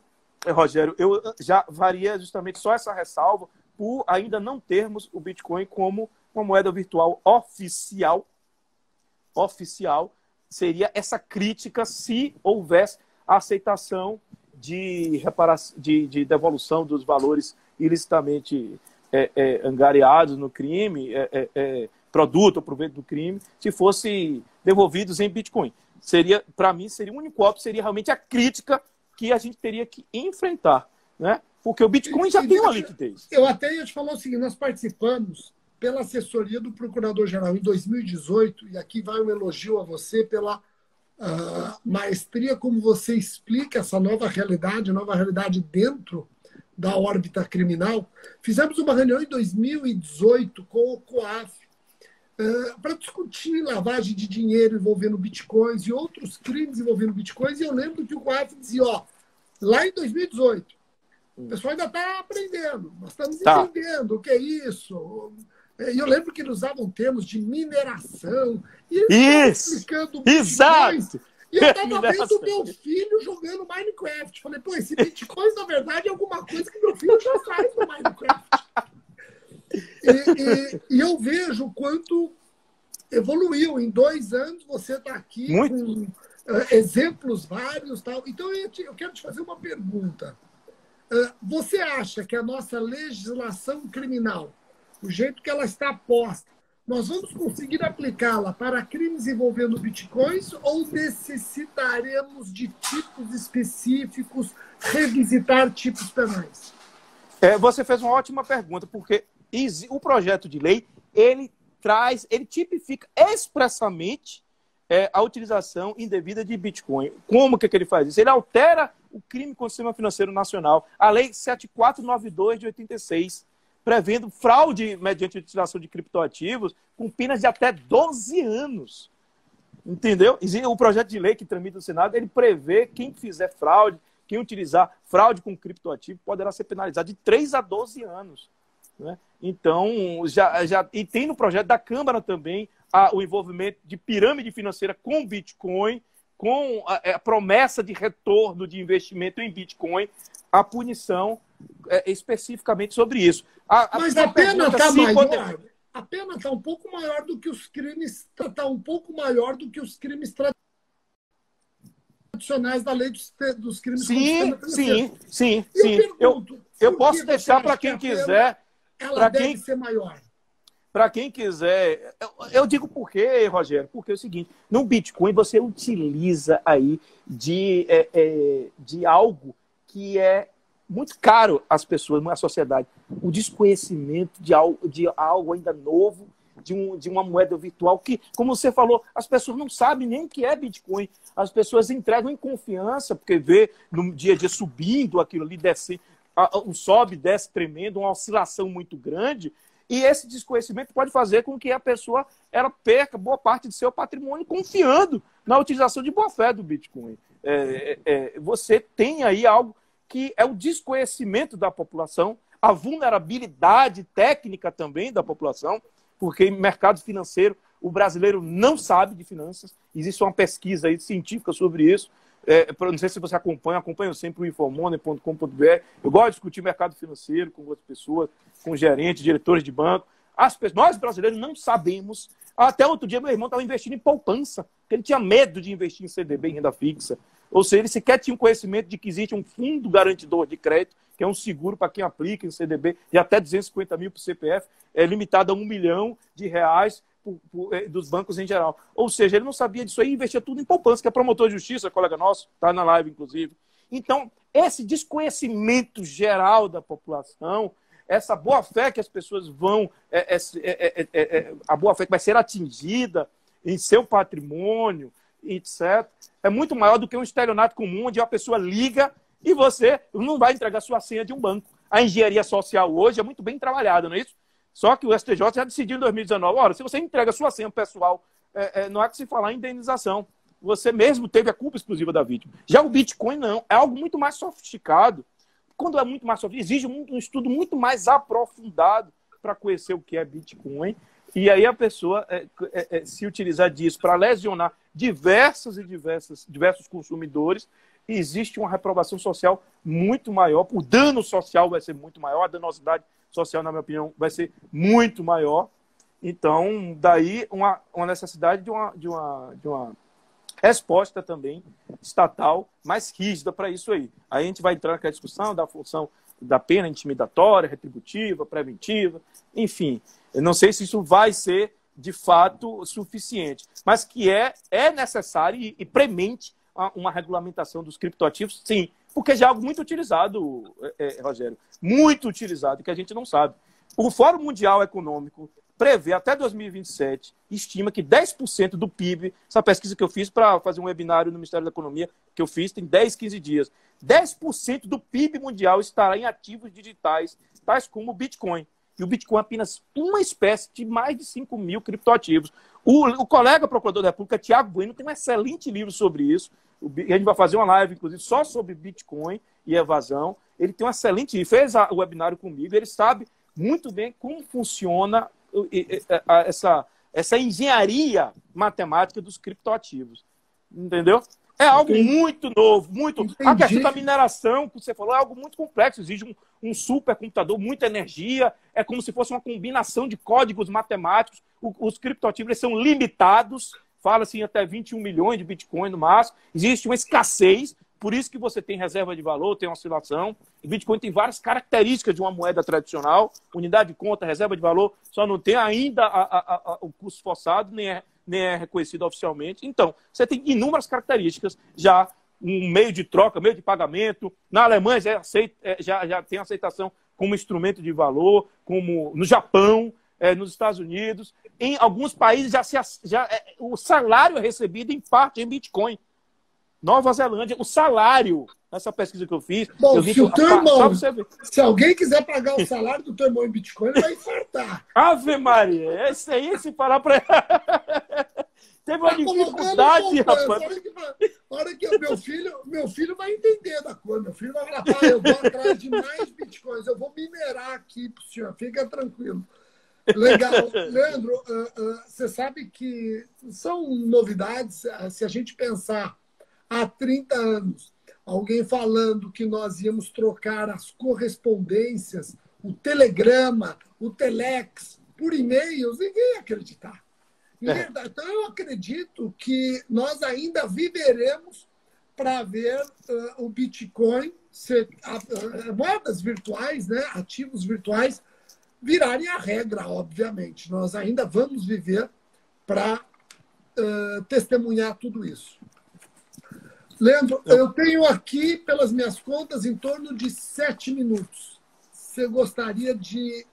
Rogério, eu já varia justamente só essa ressalva por ainda não termos o Bitcoin como uma moeda virtual oficial. Oficial seria essa crítica se houvesse a aceitação de devolução dos valores ilicitamente angariados no crime, produto ou proveito do crime, se fosse devolvidos em Bitcoin. Para mim, seria o único óbvio, seria realmente a crítica que a gente teria que enfrentar, né? Porque o Bitcoin já tem uma liquidez. Eu até ia te falar o seguinte, nós participamos pela assessoria do Procurador-Geral em 2018, e aqui vai um elogio a você pela maestria como você explica essa nova realidade dentro da órbita criminal. Fizemos uma reunião em 2018 com o COAF para discutir lavagem de dinheiro envolvendo bitcoins e outros crimes envolvendo bitcoins, e eu lembro que o COAF dizia, lá em 2018, o pessoal ainda está aprendendo, nós estamos entendendo o que é isso. E eu lembro que eles usavam termos de mineração. E explicando exato! E eu estava vendo meu filho jogando Minecraft. Falei, pô, esse Bitcoin, na verdade, é alguma coisa que meu filho já faz no Minecraft. E eu vejo o quanto evoluiu. Em 2 anos, você está aqui com exemplos vários. Tal. Então, eu quero te fazer uma pergunta. Você acha que a nossa legislação criminal, o jeito que ela está posta, nós vamos conseguir aplicá-la para crimes envolvendo bitcoins ou necessitaremos de tipos específicos, revisitar tipos penais? Você fez uma ótima pergunta, porque o projeto de lei, ele tipifica expressamente a utilização indevida de Bitcoin. Como que ele faz isso? Ele altera o crime contra o sistema financeiro nacional, a Lei 7492 de 86, prevendo fraude mediante utilização de criptoativos com penas de até 12 anos. Entendeu? E o projeto de lei que tramita no Senado, ele prevê quem fizer fraude, quem utilizar fraude com criptoativo poderá ser penalizado de 3 a 12 anos. Né? Então, e tem no projeto da Câmara também o envolvimento de pirâmide financeira com Bitcoin, com a promessa de retorno de investimento em Bitcoin, a punição especificamente sobre isso. Mas a pena está maior. A pena está um pouco maior do que os crimes, tradicionais da lei dos crimes contra o sistema financeiro. Sim. Eu posso deixar para quem quiser. Ela deve ser maior. Para quem quiser, eu digo por quê, Rogério? Porque é o seguinte, no Bitcoin você utiliza aí de algo que é muito caro às pessoas, à sociedade. O desconhecimento de algo ainda novo, de uma moeda virtual que, como você falou, as pessoas não sabem nem o que é Bitcoin. As pessoas entregam em confiança, porque vê no dia a dia subindo aquilo ali, desce, um sobe, desce tremendo, uma oscilação muito grande. E esse desconhecimento pode fazer com que a pessoa perca boa parte do seu patrimônio confiando na utilização de boa-fé do Bitcoin. Você tem aí algo que é o desconhecimento da população, a vulnerabilidade técnica também da população, porque em mercado financeiro o brasileiro não sabe de finanças. Existe uma pesquisa aí científica sobre isso. Não sei se você acompanha sempre o informoney.com.br. Eu gosto de discutir mercado financeiro com outras pessoas, com gerentes, diretores de banco. Nós brasileiros não sabemos. Até outro dia meu irmão estava investindo em poupança, porque ele tinha medo de investir em CDB, em renda fixa. Ou seja, ele sequer tinha um conhecimento de que existe um fundo garantidor de crédito, que é um seguro para quem aplica em CDB, de até 250 mil por CPF, limitado a R$1 milhão dos bancos em geral. Ou seja, ele não sabia disso aí e investia tudo em poupança, que é promotor de justiça, colega nosso, está na live, inclusive. Então, esse desconhecimento geral da população, essa boa-fé que as pessoas vão... a boa-fé que vai ser atingida em seu patrimônio, etc., é muito maior do que um estelionato comum, onde a pessoa liga e você não vai entregar sua senha de um banco. A engenharia social hoje é muito bem trabalhada, não é isso? Só que o STJ já decidiu em 2019, ora, se você entrega sua senha pessoal, não há que se falar em indenização. Você mesmo teve a culpa exclusiva da vítima. Já o Bitcoin não, é algo muito mais sofisticado. Quando é muito mais sofisticado, exige um estudo muito mais aprofundado para conhecer o que é Bitcoin. E aí a pessoa se utilizar disso para lesionar diversos consumidores, existe uma reprovação social muito maior, o dano social vai ser muito maior, a danosidade social, na minha opinião, vai ser muito maior. Então, daí uma necessidade de uma resposta também estatal mais rígida para isso aí. Aí a gente vai entrar naquela discussão da função da pena intimidatória, retributiva, preventiva, enfim. Eu não sei se isso vai ser, de fato, suficiente, mas que é necessário e premente uma regulamentação dos criptoativos, sim, porque já é algo muito utilizado, Rogério, muito utilizado, que a gente não sabe. O Fórum Mundial Econômico prevê até 2027, estima que 10% do PIB, essa pesquisa que eu fiz para fazer um webinário no Ministério da Economia, que eu fiz tem 10, 15 dias, 10% do PIB mundial estará em ativos digitais, tais como o Bitcoin. E o Bitcoin é apenas uma espécie de mais de 5 mil criptoativos. O colega procurador da República, Tiago Bueno, tem um excelente livro sobre isso. A gente vai fazer uma live, inclusive, só sobre Bitcoin e evasão. Ele tem um excelente livro, fez o webinário comigo, ele sabe muito bem como funciona essa engenharia matemática dos criptoativos. Entendeu? É algo muito novo, muito. Entendi. A questão da mineração, que você falou, é algo muito complexo, exige um supercomputador, muita energia, é como se fosse uma combinação de códigos matemáticos. Os criptoativos são limitados, fala-se em até 21 milhões de Bitcoin no máximo, existe uma escassez, por isso que você tem reserva de valor, tem oscilação. O Bitcoin tem várias características de uma moeda tradicional, unidade de conta, reserva de valor, só não tem ainda o custo forçado, nem é reconhecido oficialmente. Então, você tem inúmeras características, já um meio de troca, meio de pagamento. Na Alemanha já tem aceitação como instrumento de valor, como no Japão, nos Estados Unidos. Em alguns países o salário é recebido em parte em Bitcoin. Nova Zelândia, o salário, essa pesquisa que eu fiz... Bom, eu vi se o teu irmão, se alguém quiser pagar o salário do teu irmão em Bitcoin, ele vai infartar. Ave Maria, esse aí, se falar para... Teve uma dificuldade, rapaz. Hora que meu filho vai entender da coisa. Meu filho vai falar, pai, eu vou atrás de mais Bitcoins, eu vou minerar aqui pro senhor, fica tranquilo. Legal. Leandro, você sabe que são novidades, se a gente pensar há 30 anos, alguém falando que nós íamos trocar as correspondências, o telegrama, o telex, por e-mails, ninguém ia acreditar. Então, eu acredito que nós ainda viveremos para ver o Bitcoin, moedas virtuais, né, ativos virtuais, virarem a regra, obviamente. Nós ainda vamos viver para testemunhar tudo isso. Leandro, eu tenho aqui, pelas minhas contas, em torno de 7 minutos. Você gostaria de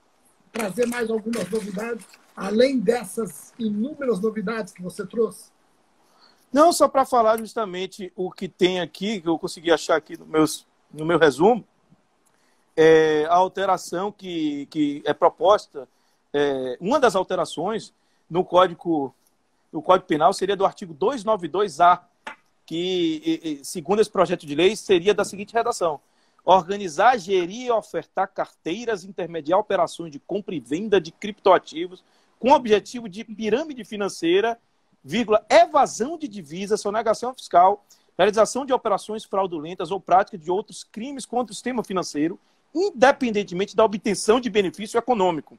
trazer mais algumas novidades, além dessas inúmeras novidades que você trouxe? Não, só para falar justamente o que tem aqui, que eu consegui achar aqui no meu resumo, a alteração que é proposta, uma das alterações no Código Penal seria do artigo 292-A, que, segundo esse projeto de lei, seria da seguinte redação: organizar, gerir e ofertar carteiras, intermediar operações de compra e venda de criptoativos com o objetivo de pirâmide financeira, evasão de divisas, sonegação fiscal, realização de operações fraudulentas ou prática de outros crimes contra o sistema financeiro, independentemente da obtenção de benefício econômico.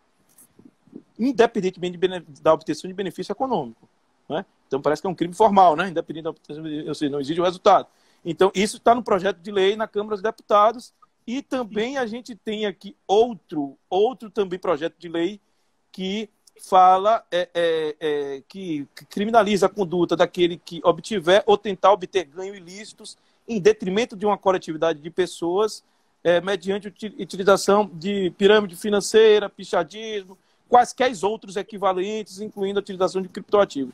Independentemente da obtenção de benefício econômico. Né? Então, parece que é um crime formal, né? Independente da obtenção, ou seja, não exige o resultado. Então, isso está no projeto de lei na Câmara dos Deputados. E também a gente tem aqui outro também projeto de lei que fala que criminaliza a conduta daquele que obtiver ou tentar obter ganhos ilícitos em detrimento de uma coletividade de pessoas mediante utilização de pirâmide financeira, pichadismo, quaisquer outros equivalentes, incluindo a utilização de criptoativos.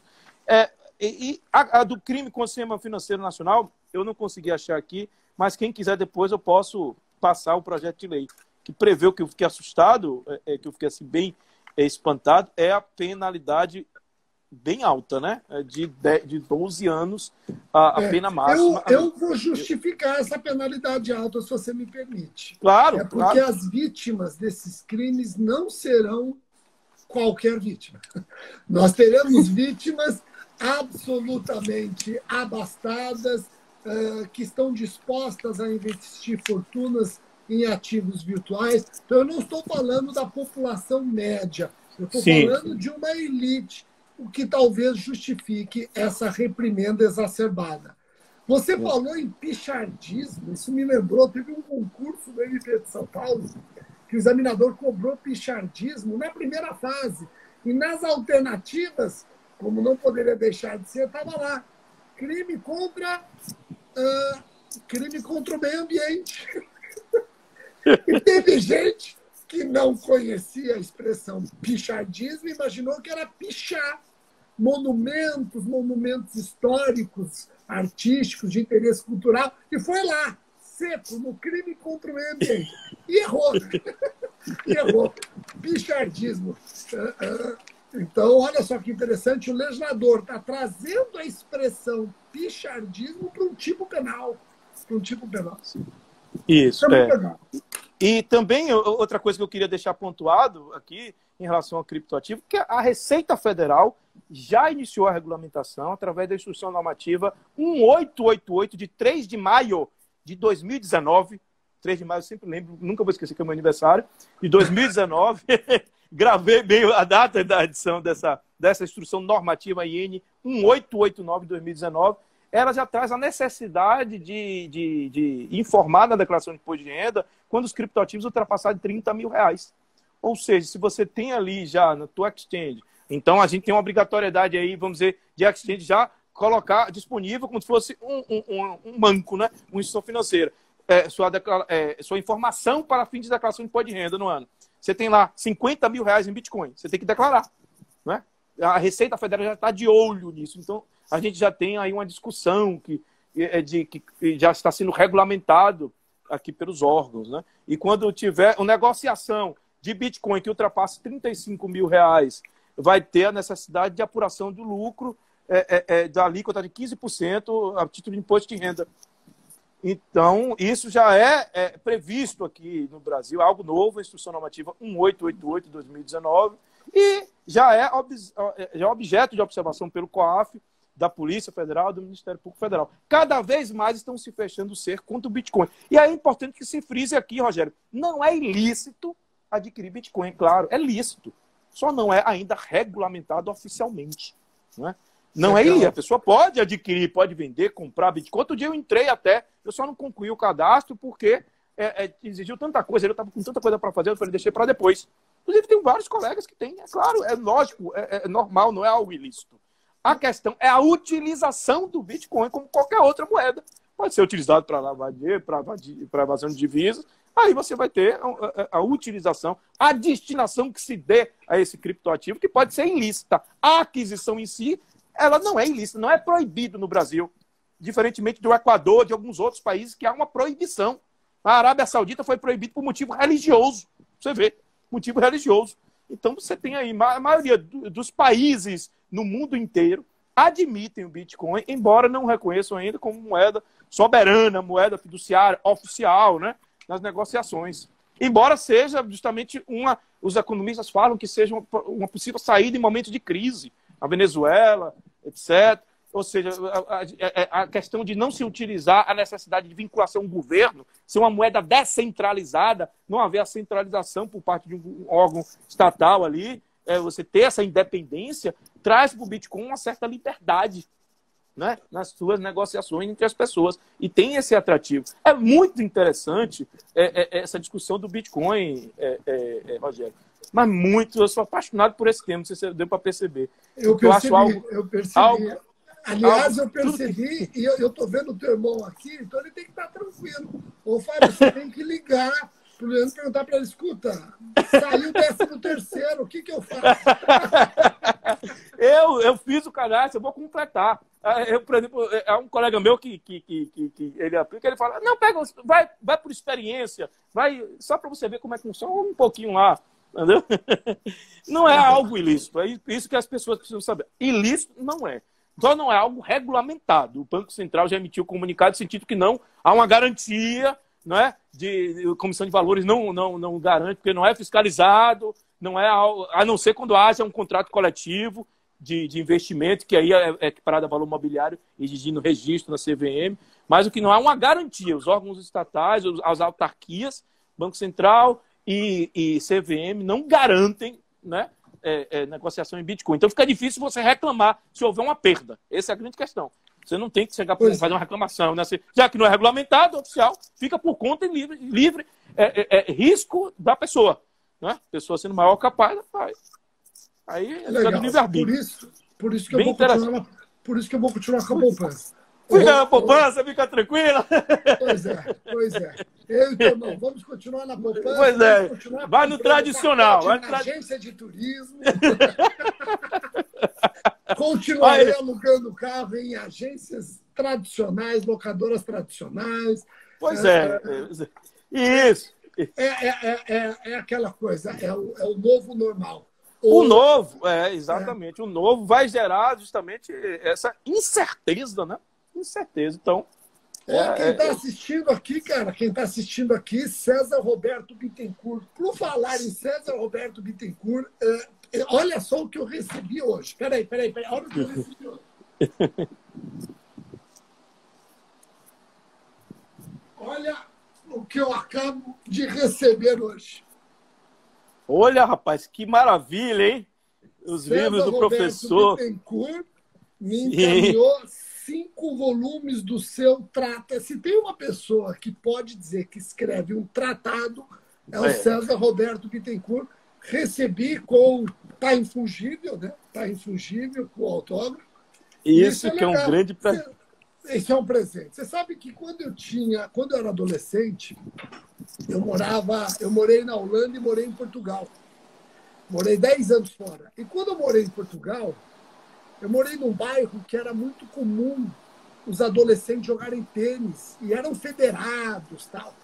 A do crime contra o sistema financeiro nacional, eu não consegui achar aqui, mas quem quiser depois eu posso passar o projeto de lei, que prevê o que eu fiquei assustado, que eu fiquei assim, bem espantado, é a penalidade bem alta, né? De 12 anos a pena máxima. Eu vou justificar essa penalidade alta, se você me permite. Claro, porque claro. As vítimas desses crimes não serão qualquer vítima. Nós teremos vítimas absolutamente abastadas, que estão dispostas a investir fortunas em ativos virtuais. Então, eu não estou falando da população média, eu estou falando de uma elite, o que talvez justifique essa reprimenda exacerbada. Você falou em pichardismo, isso me lembrou, teve um concurso do MP de São Paulo, que o examinador cobrou pichardismo na primeira fase. E nas alternativas, como não poderia deixar de ser, estava lá, crime contra o meio ambiente. E teve gente que não conhecia a expressão pichardismo e imaginou que era pichar monumentos históricos, artísticos, de interesse cultural, e foi lá, seco, no crime contra o meio ambiente. E errou. E errou. Pichardismo. Então, olha só que interessante, o legislador está trazendo a expressão pichardismo para um tipo penal. Para um tipo penal. Isso, E também, outra coisa que eu queria deixar pontuado aqui, em relação ao criptoativo, que a Receita Federal já iniciou a regulamentação através da Instrução Normativa 1888, de 3 de maio de 2019. 3 de maio, eu sempre lembro, nunca vou esquecer que é meu aniversário, de 2019. Gravei bem a data da edição dessa Instrução Normativa IN 1889 de 2019. Ela já traz a necessidade de informar na declaração de imposto de renda quando os criptoativos ultrapassarem de 30 mil reais. Ou seja, se você tem ali já na tua exchange, então a gente tem uma obrigatoriedade aí, vamos dizer, de exchange já colocar disponível como se fosse um banco, né? Uma instituição financeira. Sua informação para fins de declaração de imposto de renda no ano. Você tem lá 50 mil reais em Bitcoin, você tem que declarar. Né? A Receita Federal já está de olho nisso. Então, a gente já tem aí uma discussão que já está sendo regulamentado aqui pelos órgãos. Né? E quando tiver uma negociação de Bitcoin que ultrapasse 35 mil reais, vai ter a necessidade de apuração do lucro da alíquota de 15% a título de imposto de renda. Então, isso já é previsto aqui no Brasil, algo novo, a Instrução Normativa 1888 de 2019, e já é objeto de observação pelo COAF, da Polícia Federal, do Ministério Público Federal. Cada vez mais estão se fechando o cerco contra o Bitcoin. E aí é importante que se frise aqui, Rogério, não é ilícito adquirir Bitcoin, claro, é lícito, só não é ainda regulamentado oficialmente, não é? Não é ilícito. A pessoa pode adquirir, pode vender, comprar Bitcoin. Outro dia eu entrei até, eu só não concluí o cadastro porque exigiu tanta coisa, eu estava com tanta coisa para fazer, eu falei, deixei para depois. Inclusive, tem vários colegas que têm, é claro, é lógico, é normal, não é algo ilícito. A questão é a utilização do Bitcoin como qualquer outra moeda. Pode ser utilizado para lavar dinheiro, para evasão de divisas. Aí você vai ter a utilização, a destinação que se dê a esse criptoativo, que pode ser ilícita. A aquisição em si, ela não é ilícita, não é proibido no Brasil. Diferentemente do Equador, de alguns outros países, que há uma proibição. A Arábia Saudita foi proibido por motivo religioso. Você vê, motivo religioso. Então você tem aí, a maioria dos países no mundo inteiro admitem o Bitcoin, embora não reconheçam ainda como moeda soberana, moeda fiduciária, oficial, né, nas negociações. Embora seja justamente os economistas falam que seja uma possível saída em momentos de crise. A Venezuela, etc. Ou seja, a questão de não se utilizar a necessidade de vinculação ao governo, ser uma moeda descentralizada, não haver a centralização por parte de um órgão estatal ali, você ter essa independência, traz para o Bitcoin uma certa liberdade, né, nas suas negociações entre as pessoas. E tem esse atrativo. É muito interessante essa discussão do Bitcoin, Rogério. Mas muito, eu sou apaixonado por esse tema, não sei se deu para perceber. Eu percebi. Aliás, eu percebi, e eu estou vendo o teu irmão aqui, então ele tem que estar tranquilo. Ô, Fábio, você tem que ligar para o Leandro, perguntar para ele, escuta, saiu 13º, o que eu faço? Eu fiz o cadastro, eu vou completar. Por exemplo, há um colega meu que ele aplica, ele fala, não, pega, vai por experiência, vai só para você ver como é que funciona, um pouquinho lá. Entendeu? Não é algo ilícito, é isso que as pessoas precisam saber. Ilícito não é. Só não é algo regulamentado. O Banco Central já emitiu comunicado no sentido que não há uma garantia, não é? De Comissão de Valores não garante, porque não é fiscalizado, não é, a não ser quando haja um contrato coletivo. de investimento, que aí é equiparado a valor mobiliário, exigindo registro na CVM, mas o que não há é uma garantia. Os órgãos estatais, as autarquias, Banco Central e CVM não garantem, né, negociação em Bitcoin. Então fica difícil você reclamar se houver uma perda. Essa é a grande questão. Você não tem que chegar para fazer uma reclamação, né? Já que não é regulamentado, oficial, fica por conta e livre risco da pessoa. Né? A pessoa sendo maior capaz, faz. Aí fica do livre-arbítrio. Por isso que eu vou continuar, por isso que eu vou continuar com a poupança. Fica na poupança, fica tranquila. Pois é. Eu e teu irmão, vamos continuar na poupança. Pois é. Vai no tradicional. Vai na agência de turismo. Continuarei alugando carro em agências tradicionais, locadoras tradicionais. Pois é. Isso. É aquela coisa, é o novo normal. O novo, exatamente. O novo vai gerar justamente essa incerteza, né? Incerteza. Então. Quem está assistindo aqui, cara, César Roberto Bittencourt. Por falar em César Roberto Bittencourt, olha só o que eu recebi hoje. Peraí. Olha o que eu recebi hoje. Olha o que eu acabo de receber hoje. Olha, rapaz, que maravilha, hein? Os César livros do Roberto professor. Bittencourt me encaminhou 5 volumes do seu tratado. Se tem uma pessoa que pode dizer que escreve um tratado, é o César Roberto Bittencourt. Recebi com... Está infungível, né? Está infungível com o autógrafo. Isso que é um grande presente. Esse é um presente. Você sabe que quando eu era adolescente, eu morei na Holanda e morei em Portugal. Morei 10 anos fora. E quando eu morei em Portugal, eu morei num bairro que era muito comum os adolescentes jogarem tênis. E eram federados, tal.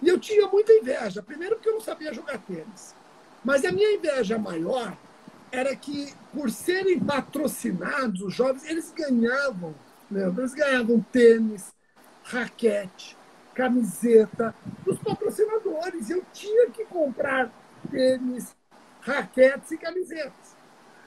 E eu tinha muita inveja. Primeiro porque eu não sabia jogar tênis. Mas a minha inveja maior era que, por serem patrocinados, os jovens, eles ganhavam tênis, raquete, camiseta dos patrocinadores. Eu tinha que comprar tênis, raquetes e camisetas.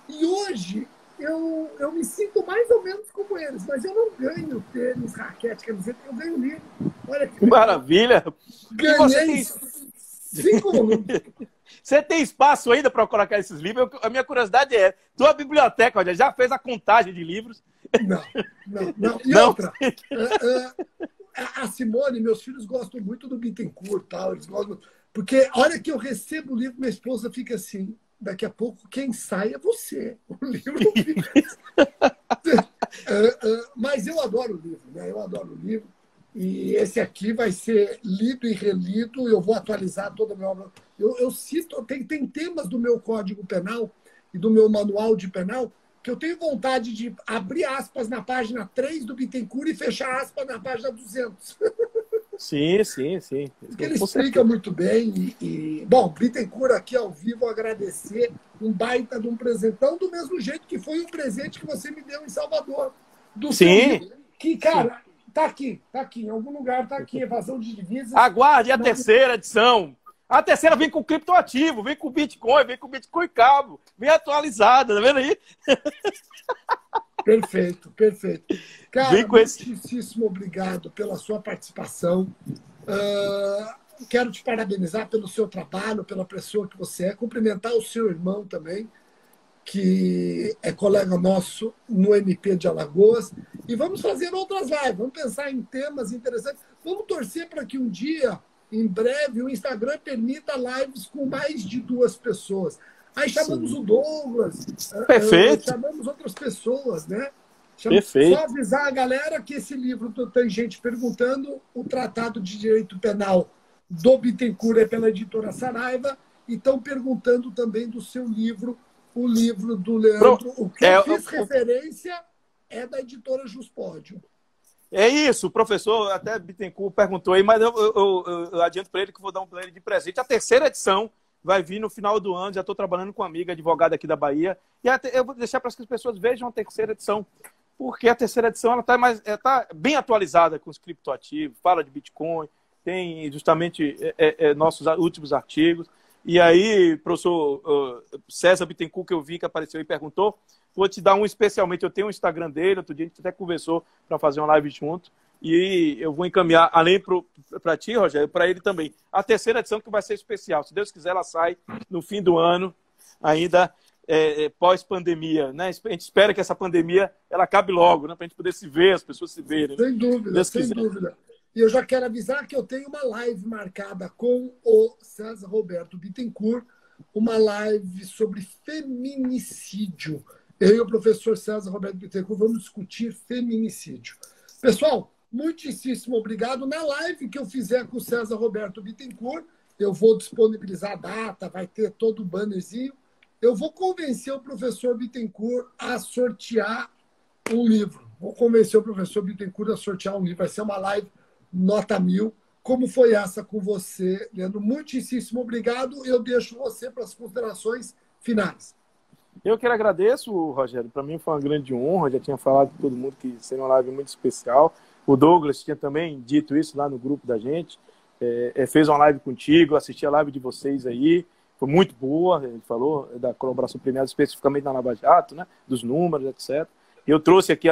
E hoje eu me sinto mais ou menos como eles, mas eu não ganho tênis, raquete, camiseta, eu ganho livro. Olha que maravilha! Ganhei 5 volumes. Você tem espaço ainda para colocar esses livros? A minha curiosidade é, tua biblioteca, olha, já fez a contagem de livros? Não. E outra, a Simone, meus filhos gostam muito do Bittencourt, tal, eles gostam, porque a hora que eu recebo o livro, minha esposa fica assim, daqui a pouco quem sai é você. O livro fica... Mas eu adoro o livro, né? Eu adoro o livro. E esse aqui vai ser lido e relido, eu vou atualizar toda a minha obra. Eu cito, tem temas do meu Código Penal e do meu Manual de Penal que eu tenho vontade de abrir aspas na página 3 do Bittencourt e fechar aspas na página 200. Sim. Porque ele explica muito bem. Bom, Bittencourt aqui ao vivo, agradecer um baita de um presentão, do mesmo jeito que foi um presente que você me deu em Salvador. Do seu livro, que, cara... Está aqui, em algum lugar está aqui, evasão de divisas. Aguarde a terceira edição. A terceira vem com criptoativo, vem com Bitcoin, vem com Bitcoin Cabo, vem atualizada, tá vendo aí? Perfeito. Cara, muitíssimo obrigado pela sua participação. Quero te parabenizar pelo seu trabalho, pela pessoa que você é, cumprimentar o seu irmão também, que é colega nosso no MP de Alagoas, e vamos fazer outras lives, vamos pensar em temas interessantes, vamos torcer para que um dia, em breve, o Instagram permita lives com mais de 2 pessoas. Aí chamamos o Douglas, chamamos outras pessoas, né? Perfeito. Só avisar a galera que esse livro, tem gente perguntando, o Tratado de Direito Penal do Bittencourt é pela editora Saraiva, e estão perguntando também do seu livro, o livro do Leandro. O que eu fiz referência é da editora Juspódio. É isso, o professor até Bittencourt perguntou aí, mas eu adianto para ele que vou dar um para ele de presente. A terceira edição vai vir no final do ano, já estou trabalhando com uma amiga advogada aqui da Bahia, e eu vou deixar para que as pessoas vejam a terceira edição, porque a terceira edição está bem atualizada com os criptoativos, fala de Bitcoin, tem justamente nossos últimos artigos. E aí, professor César Bittencourt, que eu vi que apareceu e perguntou, vou te dar um especialmente. Eu tenho um Instagram dele, outro dia a gente até conversou para fazer uma live junto. E eu vou encaminhar, além para ti, Rogério, para ele também. A terceira edição que vai ser especial. Se Deus quiser, ela sai no fim do ano, ainda pós-pandemia. Né? A gente espera que essa pandemia ela acabe logo, né? Para a gente poder se ver, as pessoas se verem. Sem dúvida, Deus sem quiser. dúvida. E eu já quero avisar que eu tenho uma live marcada com o César Roberto Bittencourt, uma live sobre feminicídio. Eu e o professor César Roberto Bittencourt vamos discutir feminicídio. Pessoal, muitíssimo obrigado. Na live que eu fizer com o César Roberto Bittencourt, eu vou disponibilizar a data, vai ter todo o bannerzinho. Eu vou convencer o professor Bittencourt a sortear um livro. Vou convencer o professor Bittencourt a sortear um livro. Vai ser uma live nota 1000. Como foi essa com você, Leandro? Muitíssimo obrigado. Eu deixo você para as considerações finais. Eu que agradeço, Rogério. Para mim foi uma grande honra. Já tinha falado com todo mundo que seria uma live muito especial. O Douglas tinha também dito isso lá no grupo da gente. Fez uma live contigo, assisti a live de vocês aí. Foi muito boa. Ele falou da colaboração premiada especificamente na Lava Jato, né? Dos números, etc. Eu trouxe aqui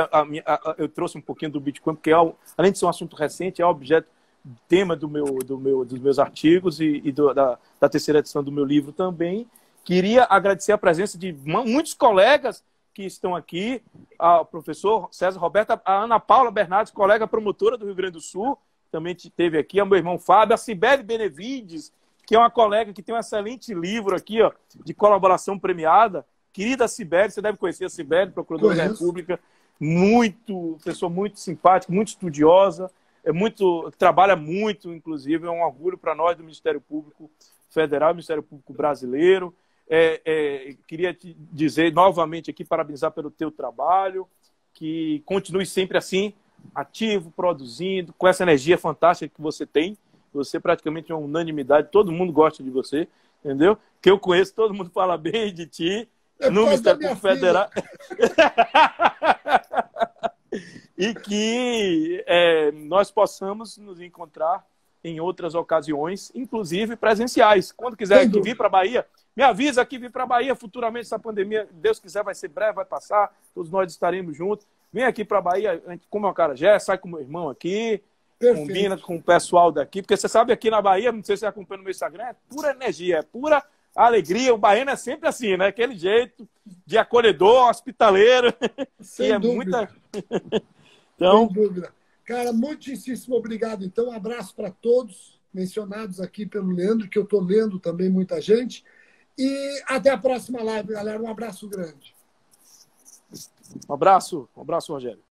eu trouxe um pouquinho do Bitcoin, porque além de ser um assunto recente, é objeto, tema dos meus artigos e da terceira edição do meu livro também. Queria agradecer a presença de muitos colegas que estão aqui, ao professor César Roberto, a Ana Paula Bernardes, colega promotora do Rio Grande do Sul, também esteve aqui, ao meu irmão Fábio, a Cibele Benevides, que é uma colega que tem um excelente livro aqui, ó, de colaboração premiada. Querida Cibele, você deve conhecer a Cibele, procuradora da República, pessoa muito simpática, muito estudiosa, trabalha muito, inclusive, é um orgulho para nós do Ministério Público Federal, Ministério Público Brasileiro. Queria te dizer novamente aqui, parabenizar pelo teu trabalho, que continue sempre assim, ativo, produzindo, com essa energia fantástica que você tem. Você praticamente é uma unanimidade, todo mundo gosta de você, entendeu? Que eu conheço, todo mundo fala bem de ti, no Ministério Público Federal. E que nós possamos nos encontrar em outras ocasiões, inclusive presenciais. Quando quiser aqui vir para a Bahia, me avisa aqui, vir para a Bahia futuramente, essa pandemia, Deus quiser, vai ser breve, vai passar, todos nós estaremos juntos. Vem aqui para a Bahia, a gente come uma acarajé, sai com o meu irmão aqui, perfeito, combina com o pessoal daqui, porque você sabe, aqui na Bahia, não sei se você acompanha no meu Instagram, é pura energia, é pura alegria. O baiano é sempre assim, né? Aquele jeito de acolhedor, hospitaleiro. Sem dúvida. Então... Sem dúvida. Cara, muitíssimo obrigado. Então, um abraço para todos mencionados aqui pelo Leandro, que eu estou lendo também muita gente. E até a próxima live, galera. Um abraço grande. Um abraço, Rogério.